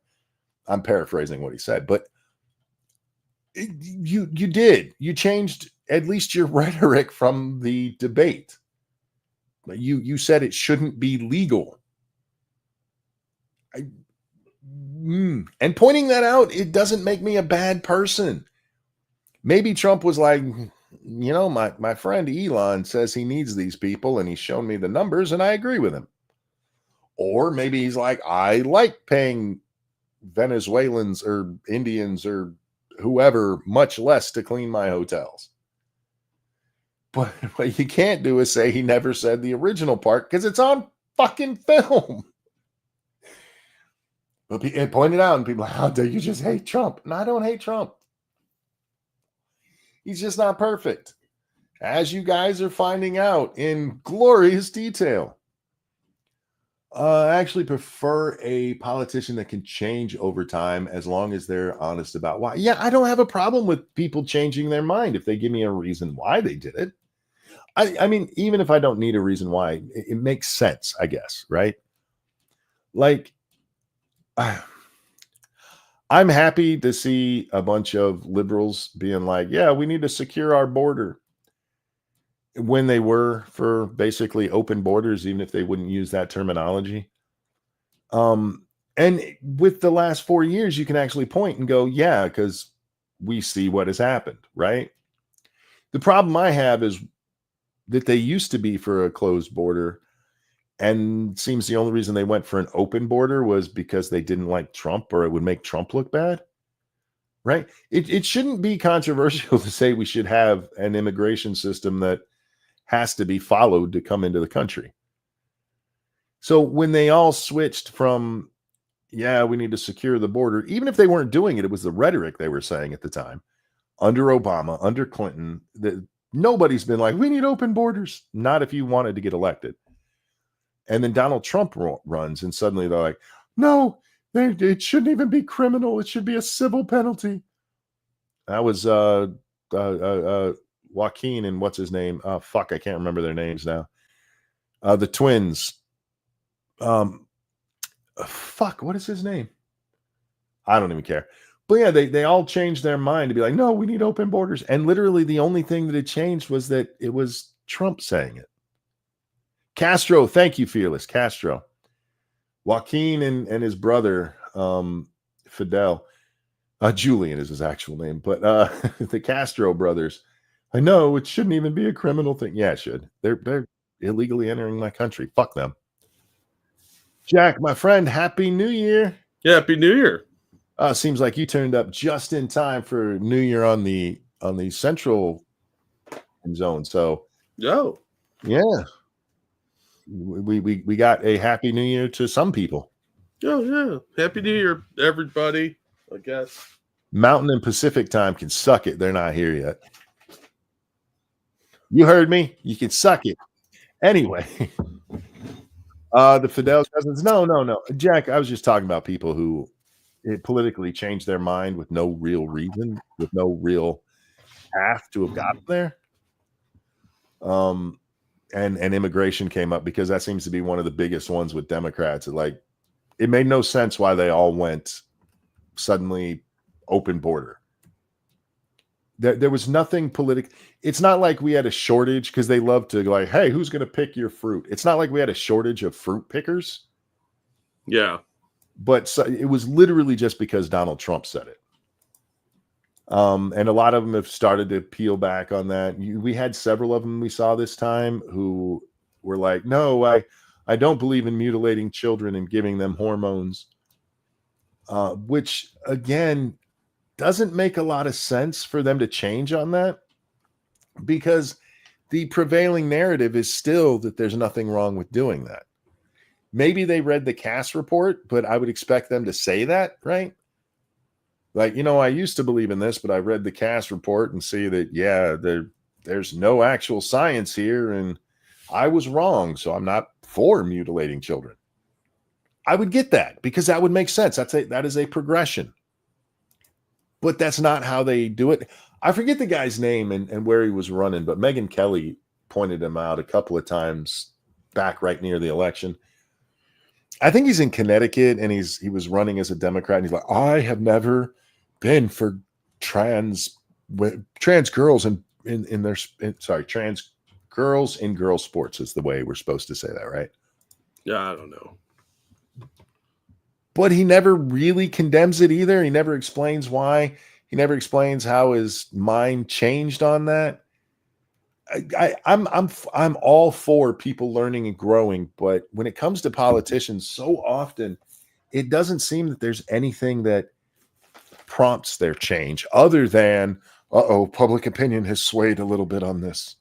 S1: I'm paraphrasing what he said, but you did. You changed at least your rhetoric from the debate. You said it shouldn't be legal. And pointing that out, it doesn't make me a bad person. Maybe Trump was like, my friend Elon says he needs these people and he's shown me the numbers and I agree with him. Or maybe he's like, I like paying Venezuelans or Indians or whoever much less to clean my hotels. But what you can't do is say he never said the original part because it's on fucking film. But it pointed out and people are like, how dare you just hate Trump? No, I don't hate Trump. He's just not perfect. As you guys are finding out in glorious detail. I actually prefer a politician that can change over time as long as they're honest about why. Yeah, I don't have a problem with people changing their mind if they give me a reason why they did it. I mean, even if I don't need a reason why, it makes sense, I guess, right? Like, I'm happy to see a bunch of liberals being like, yeah, we need to secure our border. When they were for basically open borders, even if they wouldn't use that terminology. And with the last 4 years, you can actually point and go, yeah, because we see what has happened, right? The problem I have is that they used to be for a closed border, and seems the only reason they went for an open border was because they didn't like Trump or it would make Trump look bad, right? It shouldn't be controversial to say we should have an immigration system that has to be followed to come into the country. So when they all switched from, yeah, we need to secure the border, even if they weren't doing it, it was the rhetoric they were saying at the time. Under Obama, under Clinton, nobody's been like, we need open borders. Not if you wanted to get elected. And then Donald Trump runs and suddenly they're like, no, it shouldn't even be criminal. It should be a civil penalty. That was Joaquin and what's his name? Oh, fuck, I can't remember their names now. The twins. Fuck, what is his name? I don't even care. But yeah, they all changed their mind to be like, no, we need open borders. And literally the only thing that had changed was that it was Trump saying it. Castro, thank you, Fearless. Castro. Joaquin and his brother, Fidel. Julian is his actual name, but the Castro brothers. I know it shouldn't even be a criminal thing. Yeah, it should. They're illegally entering my country. Fuck them. Jack, my friend, Happy New Year.
S2: Yeah, Happy New Year.
S1: Seems like you turned up just in time for New Year on the central zone. So,
S2: Oh,
S1: yeah, we got a Happy New Year to some people.
S2: Oh, yeah. Happy New Year, everybody, I guess.
S1: Mountain and Pacific time can suck it. They're not here yet. You heard me. You can suck it. Anyway, the Fidel cousins. No. Jack, I was just talking about people who politically changed their mind with no real reason, with no real path to have gotten there. And immigration came up because that seems to be one of the biggest ones with Democrats. It made no sense why they all went suddenly open border. There was nothing political. It's not like we had a shortage because they love to go like, hey, who's going to pick your fruit? It's not like we had a shortage of fruit pickers.
S2: Yeah.
S1: But it was literally just because Donald Trump said it. And a lot of them have started to peel back on that. We had several of them we saw this time who were like, no, I don't believe in mutilating children and giving them hormones, which, again, doesn't make a lot of sense for them to change on that because the prevailing narrative is still that there's nothing wrong with doing that. Maybe they read the Cass report, but I would expect them to say that, right? Like, I used to believe in this, but I read the Cass report and see that, yeah, there's no actual science here. And I was wrong, so I'm not for mutilating children. I would get that because that would make sense. That is a progression. But that's not how they do it. I forget the guy's name and where he was running, but Megyn Kelly pointed him out a couple of times back right near the election. I think he's in Connecticut and he was running as a Democrat. And he's like, I have never been for trans girls trans girls in girl sports is the way we're supposed to say that, right?
S2: Yeah, I don't know.
S1: But he never really condemns it either. He never explains why. He never explains how his mind changed on that. I'm all for people learning and growing, but when it comes to politicians, so often it doesn't seem that there's anything that prompts their change other than, public opinion has swayed a little bit on this.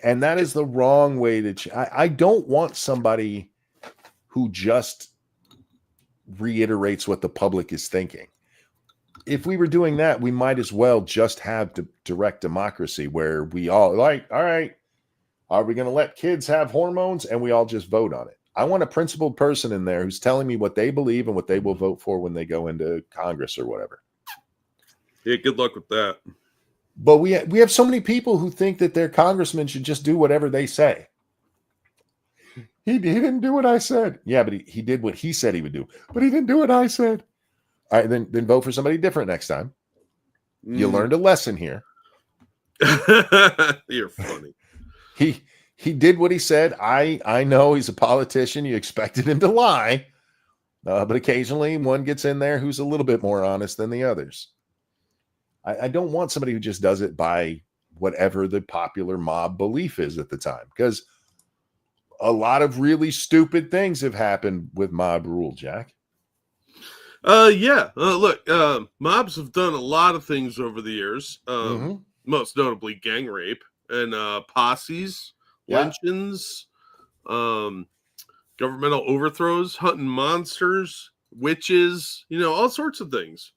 S1: And that is the wrong way to I don't want somebody who just reiterates what the public is thinking. If we were doing that, we might as well just have direct democracy where we all like, all right, are we going to let kids have hormones and we all just vote on it? I want a principled person in there who's telling me what they believe and what they will vote for when they go into Congress or whatever.
S2: Yeah, good luck with that.
S1: But we have so many people who think that their congressman should just do whatever they say. He didn't do what I said. Yeah, but he did what he said he would do. But he didn't do what I said. All right, then vote for somebody different next time. You learned a lesson here.
S2: You're funny.
S1: He did what he said. I know he's a politician. You expected him to lie. But occasionally one gets in there who's a little bit more honest than the others. I don't want somebody who just does it by whatever the popular mob belief is at the time, because a lot of really stupid things have happened with mob rule, Jack.
S2: Yeah. Look, mobs have done a lot of things over the years. Most notably gang rape and posses, lynchings, governmental overthrows, hunting monsters, witches, all sorts of things.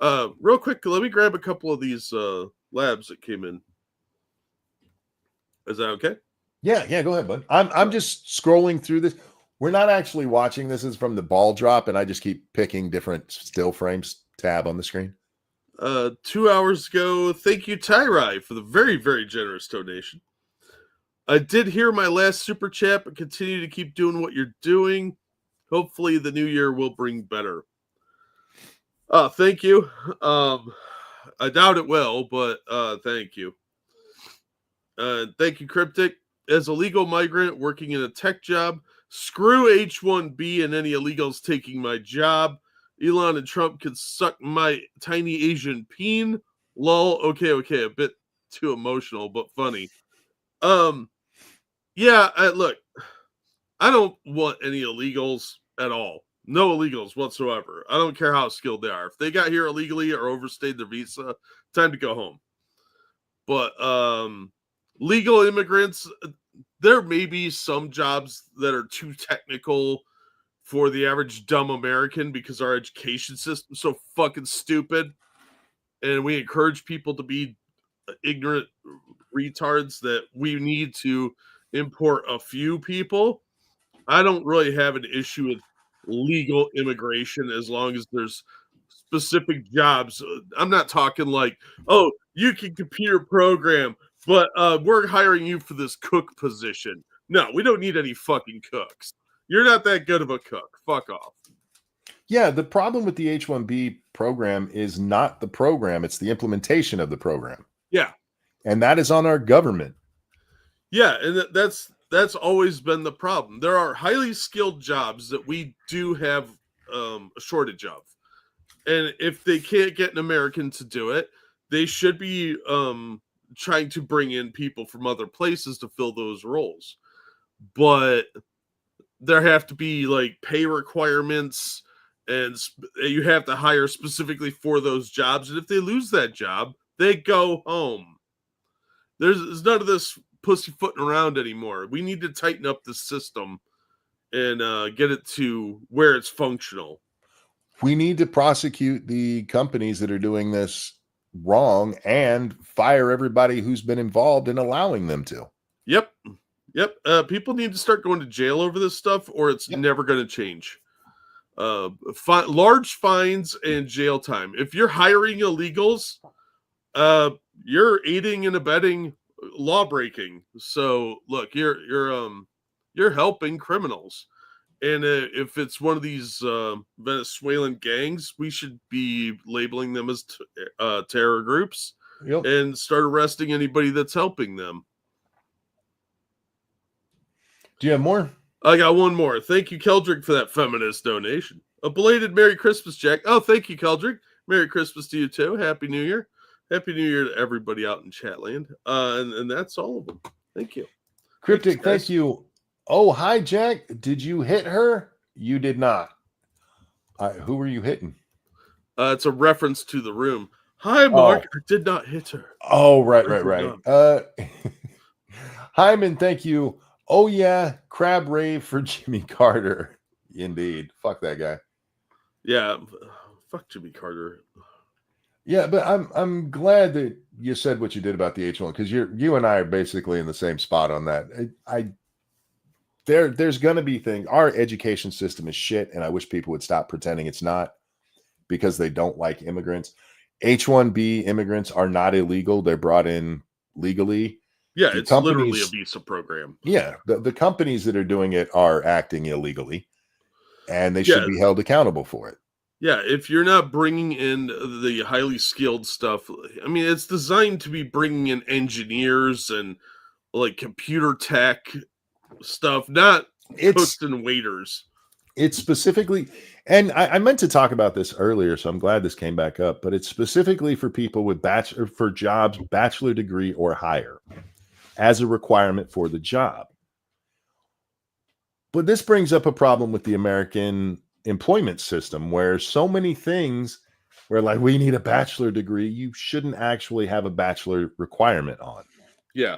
S2: Real quick, let me grab a couple of these labs that came in. Is that okay?
S1: Yeah, go ahead, bud. I'm just scrolling through this. We're not actually watching. This is from the ball drop, and I just keep picking different still frames tab on the screen.
S2: 2 hours ago, thank you, Tyrai, for the very, very generous donation. I did hear my last super chat, but continue to keep doing what you're doing. Hopefully the new year will bring better. Thank you. I doubt it will, but thank you. Thank you, Cryptic. As a legal migrant working in a tech job, screw H-1B and any illegals taking my job. Elon and Trump can suck my tiny Asian peen. Lol. Okay. A bit too emotional, but funny. Yeah, look, I don't want any illegals at all. No illegals whatsoever. I don't care how skilled they are. If they got here illegally or overstayed their visa, time to go home. But legal immigrants, there may be some jobs that are too technical for the average dumb American because our education system's so fucking stupid. And we encourage people to be ignorant retards that we need to import a few people. I don't really have an issue with legal immigration as long as there's specific jobs. I'm not talking like, oh, you can computer program, but we're hiring you for this cook position. No, we don't need any fucking cooks. You're not that good of a cook. Fuck off.
S1: Yeah, the problem with the H-1B program is not the program, it's the implementation of the program.
S2: Yeah.
S1: And that is on our government.
S2: Yeah, and that's always been the problem. There are highly skilled jobs that we do have a shortage of. And if they can't get an American to do it, they should be trying to bring in people from other places to fill those roles. But there have to be like pay requirements, and you have to hire specifically for those jobs. And if they lose that job, they go home. There's none of this pussyfooting around anymore. We need to tighten up the system and get it to where it's functional.
S1: We need to prosecute the companies that are doing this wrong and fire everybody who's been involved in allowing them to.
S2: Yep. Yep. People need to start going to jail over this stuff, or it's
S1: Yep.
S2: never going to change. Large fines and jail time. If you're hiring illegals, you're aiding and abetting law breaking. So look, you're helping criminals. And if it's one of these Venezuelan gangs, we should be labeling them as terror groups
S1: Yep.
S2: and start arresting anybody that's helping them.
S1: Do you have more?
S2: I got one more. Thank you, Keldrick, for that feminist donation. A belated Merry Christmas, Jack. Oh, thank you, Keldrick. Merry Christmas to you, too. Happy New Year. Happy New Year to everybody out in Chatland. And that's all of them. Thank you.
S1: Cryptic, thank you. Oh, hi, Jack. Did you hit her? You did not. Who were you hitting?
S2: It's a reference to the room. Hi, Mark. I did not hit her.
S1: Oh, right. Hyman, thank you. Oh, yeah. Crab rave for Jimmy Carter. Indeed. Fuck that guy.
S2: Yeah. Fuck Jimmy Carter.
S1: Yeah, but I'm glad that you said what you did about the H1 because you and I are basically in the same spot on that. There's going to be things. Our education system is shit, and I wish people would stop pretending it's not because they don't like immigrants. H1B immigrants are not illegal; they're brought in legally.
S2: Yeah, it's literally a visa program.
S1: Yeah, the companies that are doing it are acting illegally, and they should be held accountable for it.
S2: Yeah, if you're not bringing in the highly skilled stuff, I mean, it's designed to be bringing in engineers and like computer tech stuff, not cooks and waiters.
S1: It's specifically, and I meant to talk about this earlier, so I'm glad this came back up, but it's specifically for people with bachelor degree or higher as a requirement for the job. But this brings up a problem with the American employment system where so many things where like we need a bachelor degree, you shouldn't actually have a bachelor requirement on.
S2: Yeah.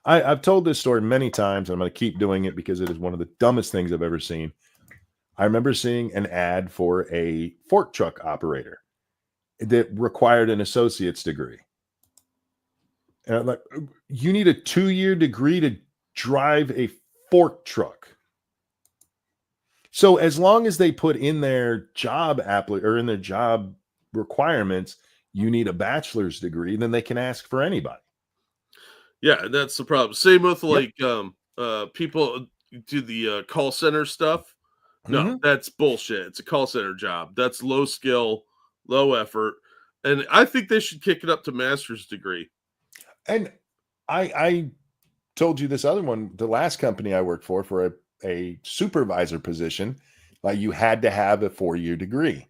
S1: I've told this story many times. I'm going to keep doing it because it is one of the dumbest things I've ever seen. I remember seeing an ad for a fork truck operator that required an associate's degree. And I'm like, you need a 2-year degree to drive a fork truck. So as long as they put in their job in their job requirements, you need a bachelor's degree, then they can ask for anybody.
S2: Yeah, that's the problem. Same with like people do the call center stuff. No, that's bullshit. It's a call center job. That's low skill, low effort. And I think they should kick it up to master's degree.
S1: And I told you this other one, the last company I worked for a supervisor position, like you had to have a 4-year degree.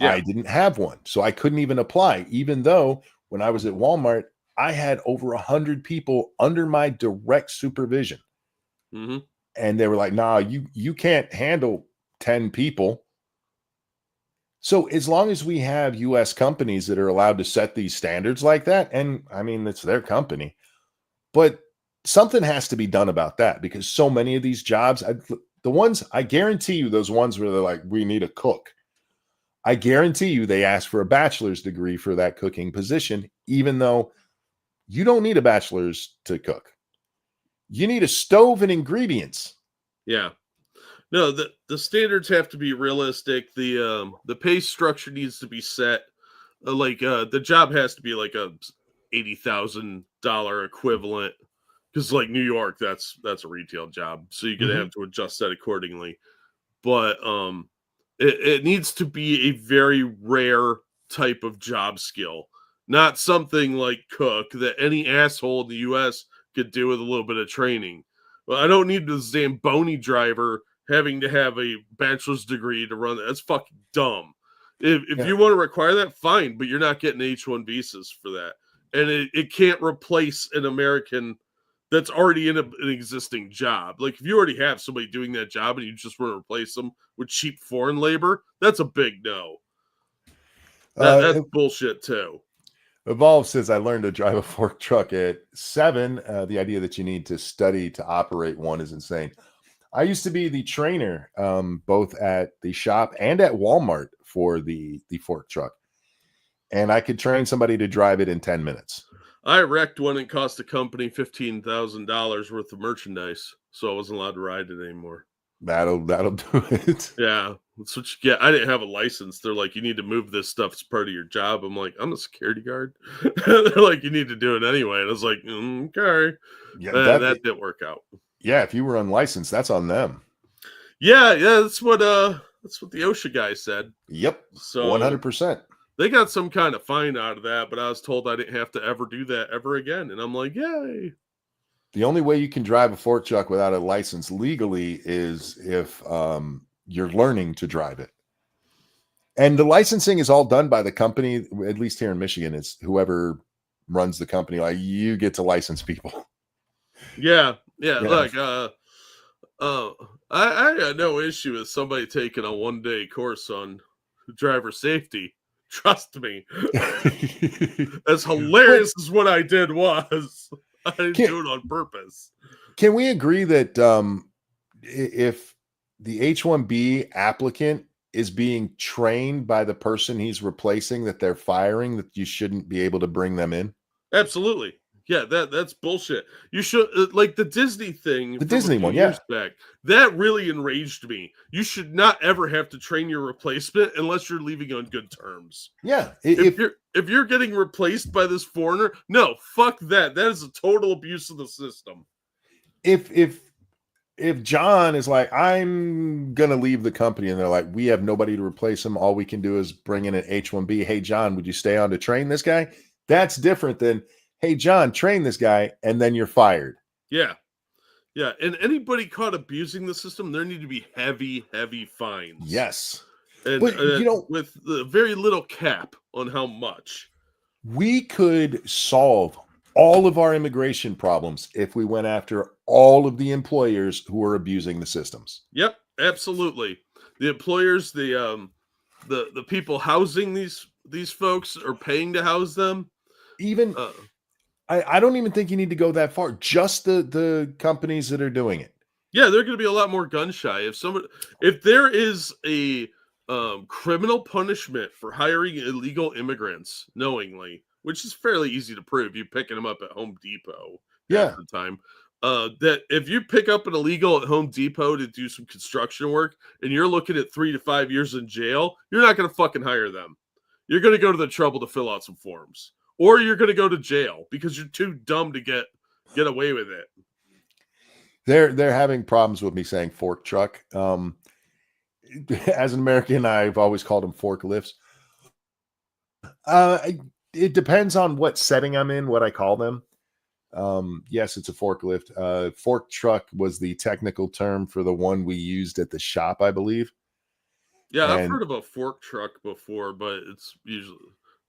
S1: Yeah. I didn't have one, so I couldn't even apply, even though when I was at Walmart, I had over 100 people under my direct supervision.
S2: Mm-hmm.
S1: And they were like, nah, you can't handle 10 people. So as long as we have U.S. companies that are allowed to set these standards like that, and I mean, it's their company, but something has to be done about that because so many of these jobs, the ones, I guarantee you, those ones where they're like, we need a cook. I guarantee you they ask for a bachelor's degree for that cooking position, even though you don't need a bachelor's to cook. You need a stove and ingredients.
S2: Yeah. No, the standards have to be realistic. The pay structure needs to be set. The job has to be like a $80,000 equivalent. Because like New York, that's a retail job, so you're gonna have to adjust that accordingly. But it needs to be a very rare type of job skill, not something like cook that any asshole in the U.S. could do with a little bit of training. Well, I don't need the Zamboni driver having to have a bachelor's degree to run that. That's fucking dumb. If you want to require that, fine, but you're not getting H-1 visas for that, and it can't replace an American that's already in an existing job. Like if you already have somebody doing that job and you just want to replace them with cheap foreign labor, that's a big no. That's bullshit too.
S1: Evolve says, I learned to drive a fork truck at 7. The idea that you need to study to operate one is insane. I used to be the trainer, both at the shop and at Walmart for the fork truck. And I could train somebody to drive it in 10 minutes.
S2: I wrecked one and cost the company $15,000 worth of merchandise, so I wasn't allowed to ride it anymore.
S1: That'll do it.
S2: Yeah, that's what you get. I didn't have a license. They're like, you need to move this stuff as part of your job. I'm like, I'm a security guard. They're like, you need to do it anyway. And I was like, okay.
S1: Yeah,
S2: That didn't work out.
S1: yeah, if you were unlicensed, that's on them.
S2: Yeah, that's what the OSHA guy said.
S1: Yep,
S2: So
S1: 100%.
S2: they got some kind of fine out of that, but I was told I didn't have to ever do that ever again. And I'm like, yay.
S1: The only way you can drive a fork truck without a license legally is if you're learning to drive it. And the licensing is all done by the company, at least here in Michigan. It's whoever runs the company. Like, you get to license people.
S2: Yeah.
S1: Yeah.
S2: Look, I got no issue with somebody taking a 1-day course on driver safety. Trust me. As hilarious as what I did was, I didn't do it on purpose.
S1: Can we agree that if the H-1B applicant is being trained by the person he's replacing that they're firing, that you shouldn't be able to bring them in?
S2: Absolutely. Yeah, that's bullshit. You should like the Disney thing.
S1: The Disney one, yeah.
S2: Back, that really enraged me. You should not ever have to train your replacement unless you're leaving on good terms.
S1: Yeah.
S2: If you're getting replaced by this foreigner, no, fuck that. That is a total abuse of the system.
S1: If John is like, I'm gonna leave the company, and they're like, we have nobody to replace him, all we can do is bring in an H-1B. Hey, John, would you stay on to train this guy? That's different than, hey, John, train this guy, and then you're fired.
S2: Yeah. And anybody caught abusing the system, there need to be heavy fines.
S1: Yes.
S2: And
S1: but
S2: with very little cap on how much.
S1: We could solve all of our immigration problems if we went after all of the employers who are abusing the systems.
S2: Yep, absolutely. The employers, the people housing these folks or paying to house them.
S1: Even I don't even think you need to go that far. Just the companies that are doing it.
S2: Yeah, they're going to be a lot more gun shy. If there is a criminal punishment for hiring illegal immigrants knowingly, which is fairly easy to prove, you picking them up at Home Depot half the time. That if you pick up an illegal at Home Depot to do some construction work and you're looking at 3 to 5 years in jail, you're not going to fucking hire them. You're going to go to the trouble to fill out some forms. Or you're going to go to jail because you're too dumb to get away with it.
S1: They're having problems with me saying fork truck. As an American, I've always called them forklifts. It depends on what setting I'm in, what I call them. Yes, it's a forklift. Fork truck was the technical term for the one we used at the shop, I believe.
S2: Yeah, I've heard of a fork truck before, but it's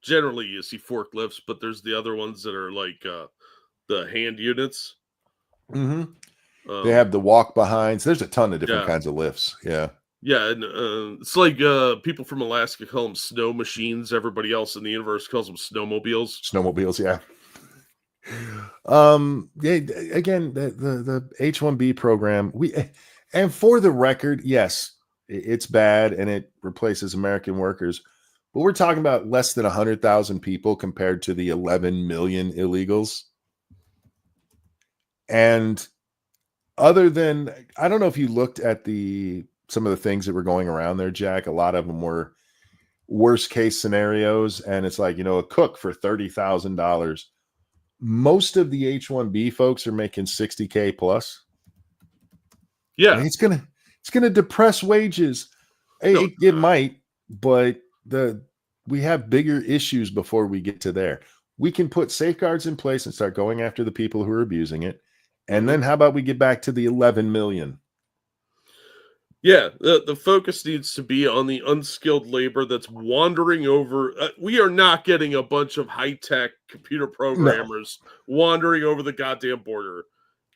S2: generally you see forklifts, but there's the other ones that are like the hand units.
S1: Mm-hmm. They have the walk behinds. There's a ton of different kinds of lifts. Yeah.
S2: Yeah, and it's like people from Alaska call them snow machines. Everybody else in the universe calls them snowmobiles.
S1: Snowmobiles, yeah. Again, the H-1B program, and for the record, yes, it's bad and it replaces American workers. But we're talking about less than 100,000 people compared to the 11 million illegals. And other than, I don't know if you looked at some of the things that were going around there, Jack. A lot of them were worst case scenarios. And it's like, a cook for $30,000. Most of the H-1B folks are making $60K plus.
S2: Yeah.
S1: I mean, it's gonna depress wages. It might, but we have bigger issues before we get to there. We can put safeguards in place and start going after the people who are abusing it. And then how about we get back to the 11 million?
S2: Yeah, the focus needs to be on the unskilled labor that's wandering over. We are not getting a bunch of high-tech computer programmers wandering over the goddamn border.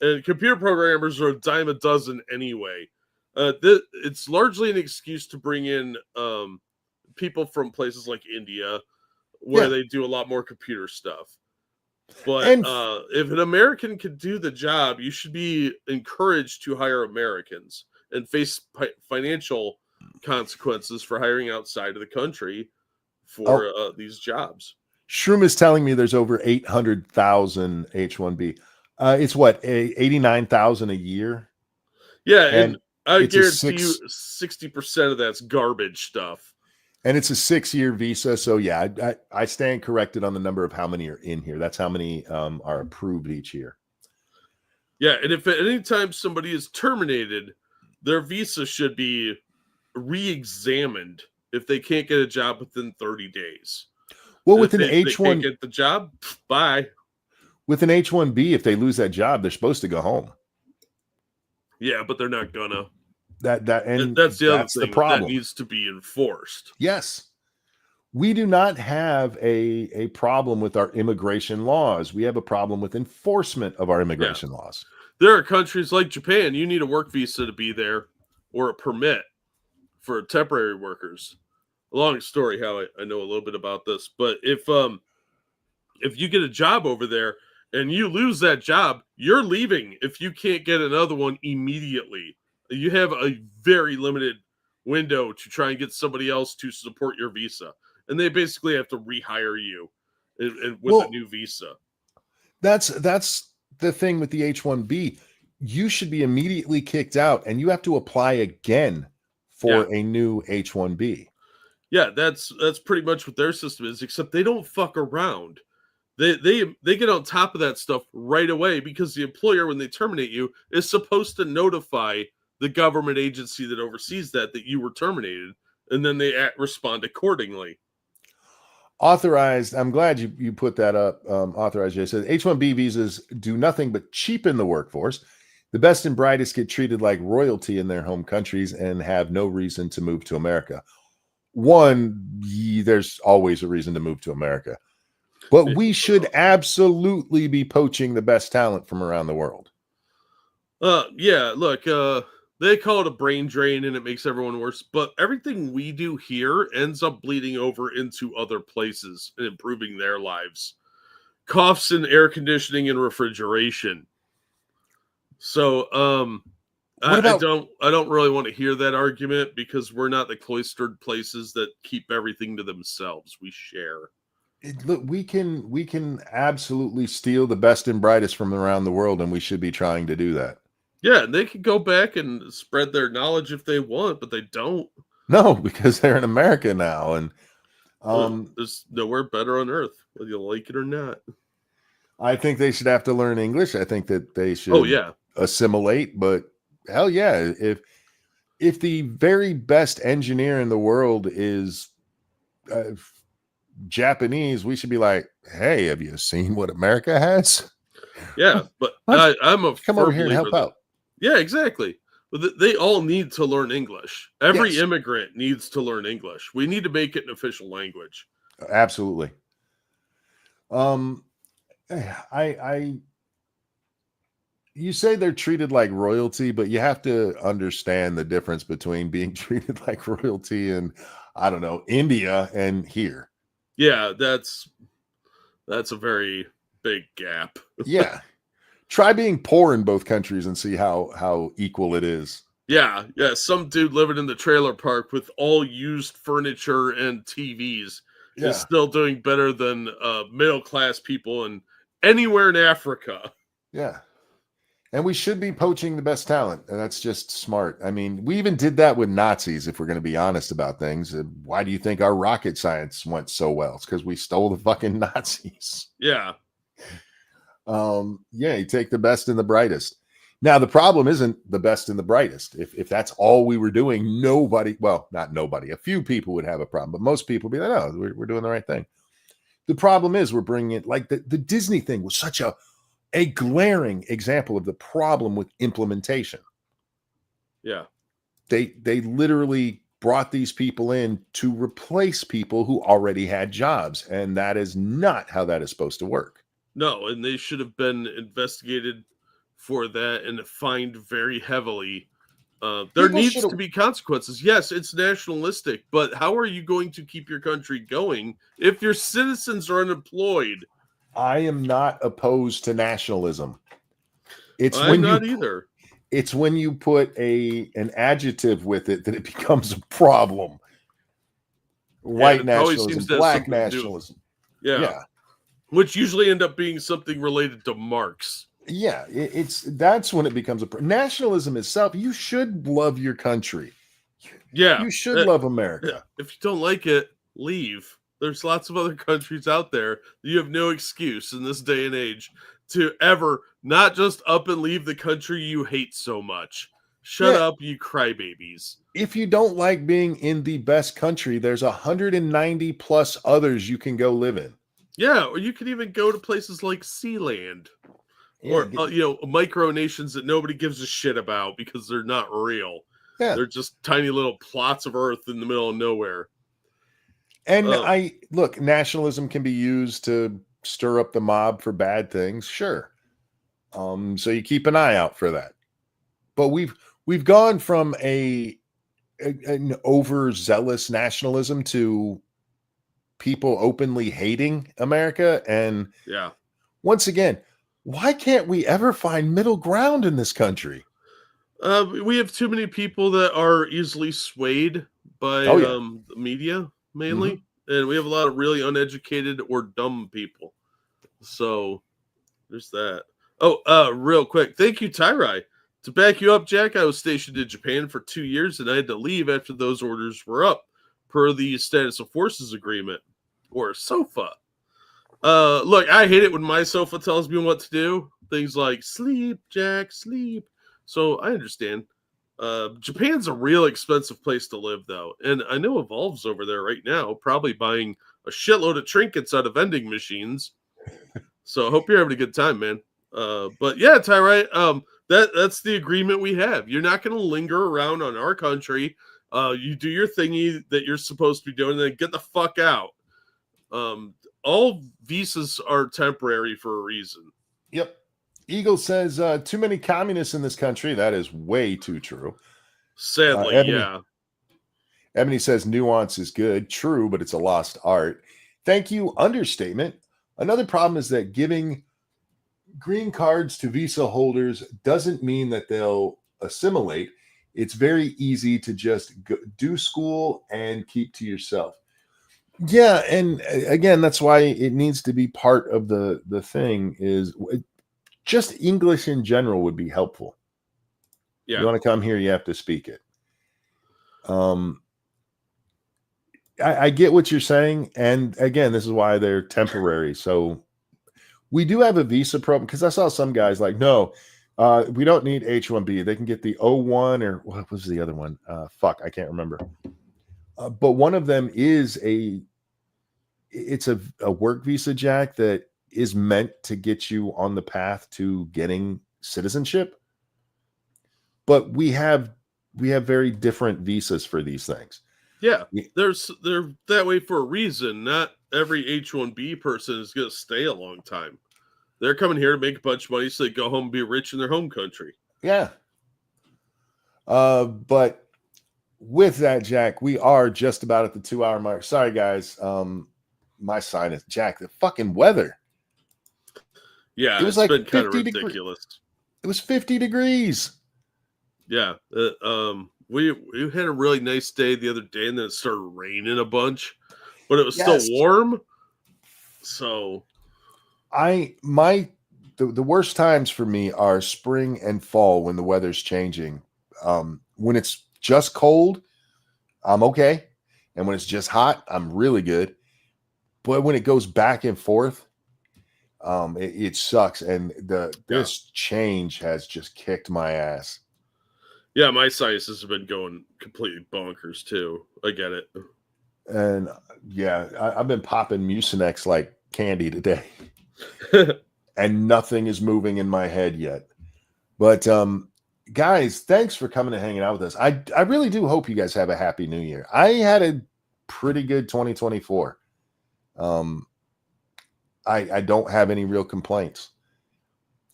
S2: And computer programmers are a dime a dozen anyway. It's largely an excuse to bring in people from places like India, where they do a lot more computer stuff. But if an American can do the job, you should be encouraged to hire Americans and face financial consequences for hiring outside of the country for these jobs.
S1: Shroom is telling me there's over 800,000 H-1B. It's what, 89,000 a year?
S2: Yeah, and
S1: And
S2: I
S1: it's a
S2: guarantee you
S1: six
S2: 60% of that's garbage stuff.
S1: and it's a 6-year visa. So yeah, I stand corrected on the number of how many are in here. That's how many are approved each year.
S2: Yeah, and if at any time somebody is terminated, their visa should be re-examined if they can't get a job within 30 days.
S1: Well,
S2: And
S1: with
S2: if
S1: an
S2: they can't
S1: H1
S2: get the job, bye.
S1: with an H1B, if they lose that job, they're supposed to go home.
S2: Yeah, but they're not gonna.
S1: And
S2: That's the other
S1: that's the
S2: thing that
S1: problem.
S2: needs to be enforced.
S1: Yes. We do not have a problem with our immigration laws. We have a problem with enforcement of our immigration laws.
S2: There are countries like Japan, you need a work visa to be there or a permit for temporary workers. A long story how I know a little bit about this, but if you get a job over there and you lose that job, you're leaving if you can't get another one immediately. You have a very limited window to try and get somebody else to support your visa. And they basically have to rehire you with a new visa.
S1: That's the thing with the H-1B. You should be immediately kicked out and you have to apply again for a new H-1B.
S2: Yeah, that's pretty much what their system is, except they don't fuck around. They get on top of that stuff right away because the employer, when they terminate you, is supposed to notify the government agency that oversees that you were terminated, and then they respond accordingly.
S1: Authorized, I'm glad you put that up. Authorized Jay says H-1B visas do nothing but cheapen the workforce. The best and brightest get treated like royalty in their home countries and have no reason to move to America. One, there's always a reason to move to America. But we should absolutely be poaching the best talent from around the world.
S2: Yeah, look, they call it a brain drain and it makes everyone worse, but everything we do here ends up bleeding over into other places and improving their lives. Coughs and air conditioning and refrigeration. So, I don't really want to hear that argument because we're not the cloistered places that keep everything to themselves. We share.
S1: Look, we can absolutely steal the best and brightest from around the world, and we should be trying to do that.
S2: Yeah, they can go back and spread their knowledge if they want, but they don't.
S1: No, because they're in America now, and
S2: there's nowhere better on earth, whether you like it or not.
S1: I think they should have to learn English. I think that they should assimilate, but hell yeah, if the very best engineer in the world is Japanese, we should be like, hey, have you seen what America has?
S2: Yeah, but I'm a
S1: come over here and help out.
S2: Yeah, exactly. But they all need to learn English. Every immigrant needs to learn English. We need to make it an official language.
S1: Absolutely. You say they're treated like royalty, but you have to understand the difference between being treated like royalty and, I don't know, India and here.
S2: Yeah, that's a very big gap.
S1: Yeah. Try being poor in both countries and see how equal it is.
S2: Yeah. Some dude living in the trailer park with all used furniture and TVs is still doing better than middle-class people in anywhere in Africa.
S1: Yeah. And we should be poaching the best talent. And that's just smart. I mean, we even did that with Nazis, if we're going to be honest about things. Why do you think our rocket science went so well? It's because we stole the fucking Nazis.
S2: Yeah.
S1: You take the best and the brightest. Now, the problem isn't the best and the brightest. If that's all we were doing, not nobody, a few people would have a problem, but most people would be like, no, we're doing the right thing. The problem is we're bringing it, like the Disney thing was such a glaring example of the problem with implementation.
S2: Yeah.
S1: They literally brought these people in to replace people who already had jobs, and that is not how that is supposed to work.
S2: No, and they should have been investigated for that and fined very heavily. There needs to be consequences. Yes, it's nationalistic, but how are you going to keep your country going if your citizens are unemployed?
S1: I am not opposed to nationalism.
S2: I'm not either.
S1: It's when you put an adjective with it that it becomes a problem. White nationalism, black nationalism. Yeah.
S2: Which usually end up being something related to Marx.
S1: Yeah, that's when it becomes nationalism itself. You should love your country.
S2: Yeah.
S1: You should love America.
S2: If you don't like it, leave. There's lots of other countries out there. You have no excuse in this day and age to ever not just up and leave the country you hate so much. Shut up, you crybabies.
S1: If you don't like being in the best country, there's 190 plus others you can go live in.
S2: Yeah, or you could even go to places like Sealand. Or, micronations that nobody gives a shit about because they're not real.
S1: Yeah.
S2: They're just tiny little plots of earth in the middle of nowhere.
S1: And look, nationalism can be used to stir up the mob for bad things. Sure. So you keep an eye out for that. But we've gone from an overzealous nationalism to people openly hating America. And once again, why can't we ever find middle ground in this country?
S2: We have too many people that are easily swayed by the media, mainly. And we have a lot of really uneducated or dumb people. So there's that. Oh, real quick. Thank you, Tyrai. To back you up, Jack, I was stationed in Japan for 2 years, and I had to leave after those orders were up, per the Status of Forces Agreement, or SOFA. Look, I hate it when my SOFA tells me what to do. Things like, sleep, Jack, sleep. So I understand. Japan's a real expensive place to live, though. And I know Evolve's over there right now, probably buying a shitload of trinkets out of vending machines. So I hope you're having a good time, man. But yeah, Tyrai, that's the agreement we have. You're not going to linger around on our country. You do your thingy that you're supposed to be doing, and then get the fuck out. All visas are temporary for a reason.
S1: Yep. Eagle says, too many communists in this country. That is way too true.
S2: Sadly,
S1: Ebony says, nuance is good. True, but it's a lost art. Thank you. Understatement. Another problem is that giving green cards to visa holders doesn't mean that they'll assimilate. It's very easy to just do school and keep to yourself. Yeah, and again, that's why it needs to be part of the thing. Is just English in general would be helpful. You want to come here, you have to speak it. I get what you're saying, and again, this is why they're temporary. So we do have a visa program, because I saw some guys like, no, we don't need H-1B. They can get the O-1, or what was the other one? I can't remember. But one of them is it's a work visa, Jack, that is meant to get you on the path to getting citizenship. But we have very different visas for these things.
S2: Yeah, they're that way for a reason. Not every H-1B person is going to stay a long time. They're coming here to make a bunch of money so they go home and be rich in their home country.
S1: Yeah. But with that, Jack, we are just about at the 2-hour mark. Sorry, guys. My sinus, Jack, the fucking weather.
S2: Yeah, it was like been kind of ridiculous.
S1: It was 50 degrees.
S2: Yeah. We had a really nice day the other day, and then it started raining a bunch, but it was still warm. So
S1: the worst times for me are spring and fall when the weather's changing. When it's just cold, I'm okay. And when it's just hot, I'm really good. But when it goes back and forth, it sucks. And this change has just kicked my ass.
S2: Yeah, my sinuses have been going completely bonkers too. I get it.
S1: And I've been popping Mucinex like candy today. And nothing is moving in my head yet. But guys, thanks for coming and hanging out with us. I really do hope you guys have a happy new year. I had a pretty good 2024. I don't have any real complaints.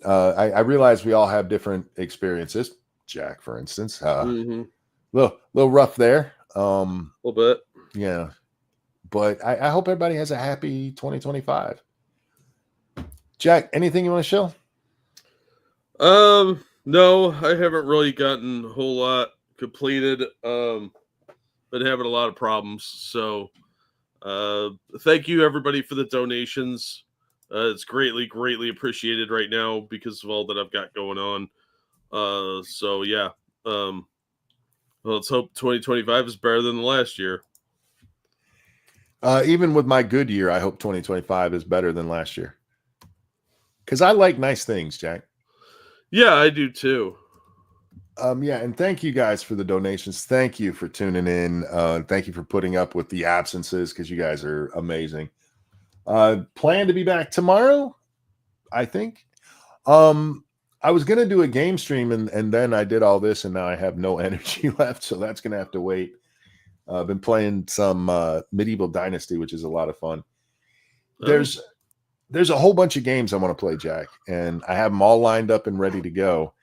S1: I realize we all have different experiences. Jack, for instance, little rough there.
S2: A little bit.
S1: Yeah. But I hope everybody has a happy 2025. Jack, anything you want to show?
S2: No, I haven't really gotten a whole lot completed. Been having a lot of problems, so Thank you everybody for the donations. It's greatly appreciated right now because of all that I've got going on. So yeah. Well, let's hope 2025 is better than the last year.
S1: Even with my good year, I hope 2025 is better than last year. Because I like nice things, Jack.
S2: Yeah, I do too.
S1: Yeah, and thank you guys for the donations. Thank you for tuning in. Thank you for putting up with the absences because you guys are amazing. Plan to be back tomorrow, I think. I was gonna do a game stream and then I did all this and now I have no energy left, so that's gonna have to wait. I've been playing some Medieval Dynasty, which is a lot of fun. There's a whole bunch of games I want to play, Jack, and I have them all lined up and ready to go.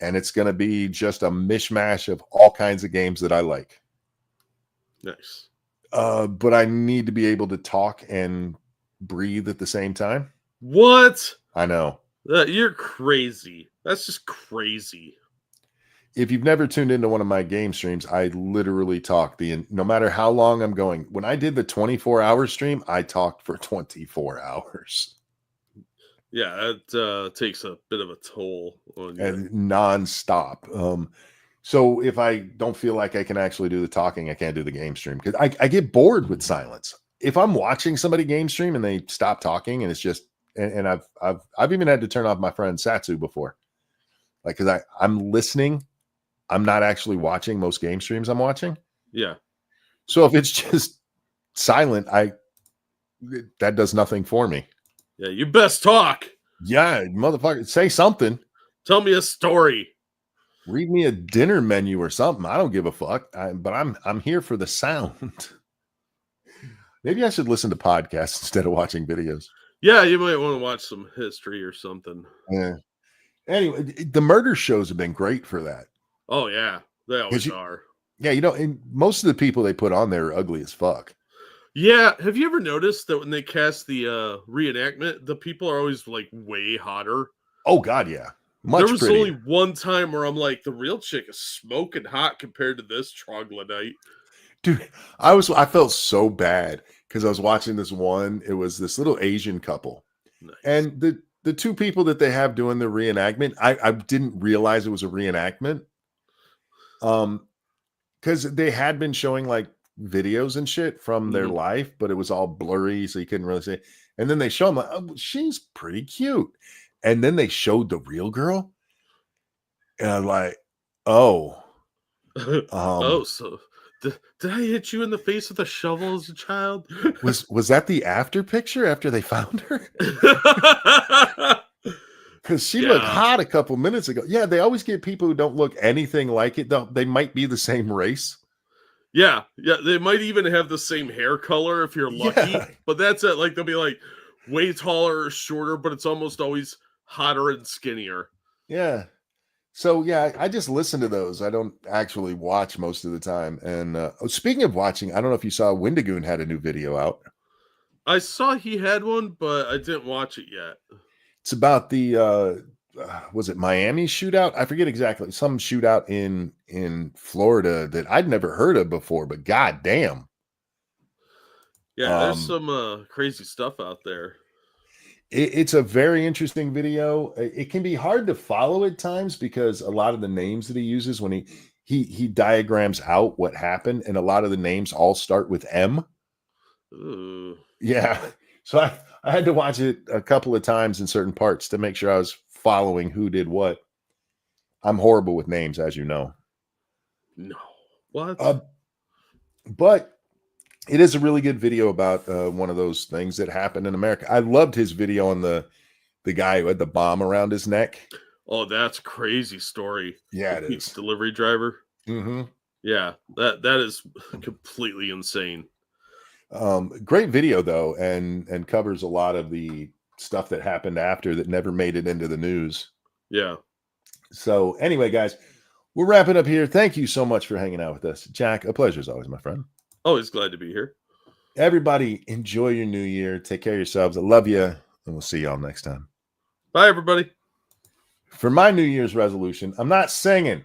S1: And it's going to be just a mishmash of all kinds of games that I like.
S2: Nice.
S1: But I need to be able to talk and breathe at the same time.
S2: What?
S1: I know.
S2: You're crazy. That's just crazy.
S1: If you've never tuned into one of my game streams, I literally talk no matter how long I'm going. When I did the 24-hour stream, I talked for 24 hours.
S2: Yeah, that takes a bit of a toll on you.
S1: And nonstop. So if I don't feel like I can actually do the talking, I can't do the game stream because I get bored with silence. If I'm watching somebody game stream and they stop talking and it's just, and I've even had to turn off my friend Satsu before, like because I'm listening. I'm not actually watching most game streams I'm watching.
S2: Yeah.
S1: So if it's just silent, that does nothing for me.
S2: Yeah, you best talk.
S1: Yeah, motherfucker, say something.
S2: Tell me a story.
S1: Read me a dinner menu or something. I don't give a fuck. But I'm here for the sound. Maybe I should listen to podcasts instead of watching videos.
S2: Yeah, you might want to watch some history or something.
S1: Yeah. Anyway, the murder shows have been great for that.
S2: Oh yeah, they always are.
S1: Yeah, and most of the people they put on there are ugly as fuck.
S2: Yeah, have you ever noticed that when they cast the reenactment, the people are always like way hotter?
S1: Oh God, yeah.
S2: There was only one time where I'm like, the real chick is smoking hot compared to this troglodyte.
S1: Dude, I felt so bad because I was watching this one. It was this little Asian couple. Nice. And the two people that they have doing the reenactment, I didn't realize it was a reenactment. Because they had been showing like videos and shit from their life, but it was all blurry, so you couldn't really see. And then they show them like, oh, she's pretty cute. And then they showed the real girl, and I'm like, oh,
S2: so did I hit you in the face with a shovel as a child?
S1: was that the after picture after they found her? Because she looked hot a couple minutes ago. Yeah, they always get people who don't look anything like it. They might be the same race.
S2: Yeah, they might even have the same hair color if you're lucky. Yeah. But that's it. Like they'll be like way taller or shorter, but it's almost always hotter and skinnier.
S1: Yeah. So yeah, I just listen to those. I don't actually watch most of the time. And speaking of watching, I don't know if you saw Wendigoon had a new video out.
S2: I saw he had one, but I didn't watch it yet.
S1: It's about the was it Miami shootout? I forget exactly. Some shootout in Florida that I'd never heard of before, but goddamn.
S2: Yeah, there's some crazy stuff out there.
S1: It's a very interesting video. It can be hard to follow at times because a lot of the names that he uses when he diagrams out what happened, and a lot of the names all start with M.
S2: Ooh.
S1: Yeah. So I had to watch it a couple of times in certain parts to make sure I was following who did what. I'm horrible with names, as you know.
S2: No. What?
S1: But it is a really good video about one of those things that happened in America. I loved his video on the guy who had the bomb around his neck.
S2: Oh, that's a crazy story.
S1: Yeah, it is.
S2: Delivery driver.
S1: Mm-hmm.
S2: Yeah, that is completely insane.
S1: Great video though, and covers a lot of the stuff that happened after that never made it into the news.
S2: Yeah.
S1: So anyway, guys, we're wrapping up here. Thank you so much for hanging out with us. Jack, a pleasure as always, my friend.
S2: Always glad to be here.
S1: Everybody, enjoy your new year. Take care of yourselves. I love you, and we'll see y'all next time.
S2: Bye, everybody.
S1: For my New Year's resolution, I'm not singing.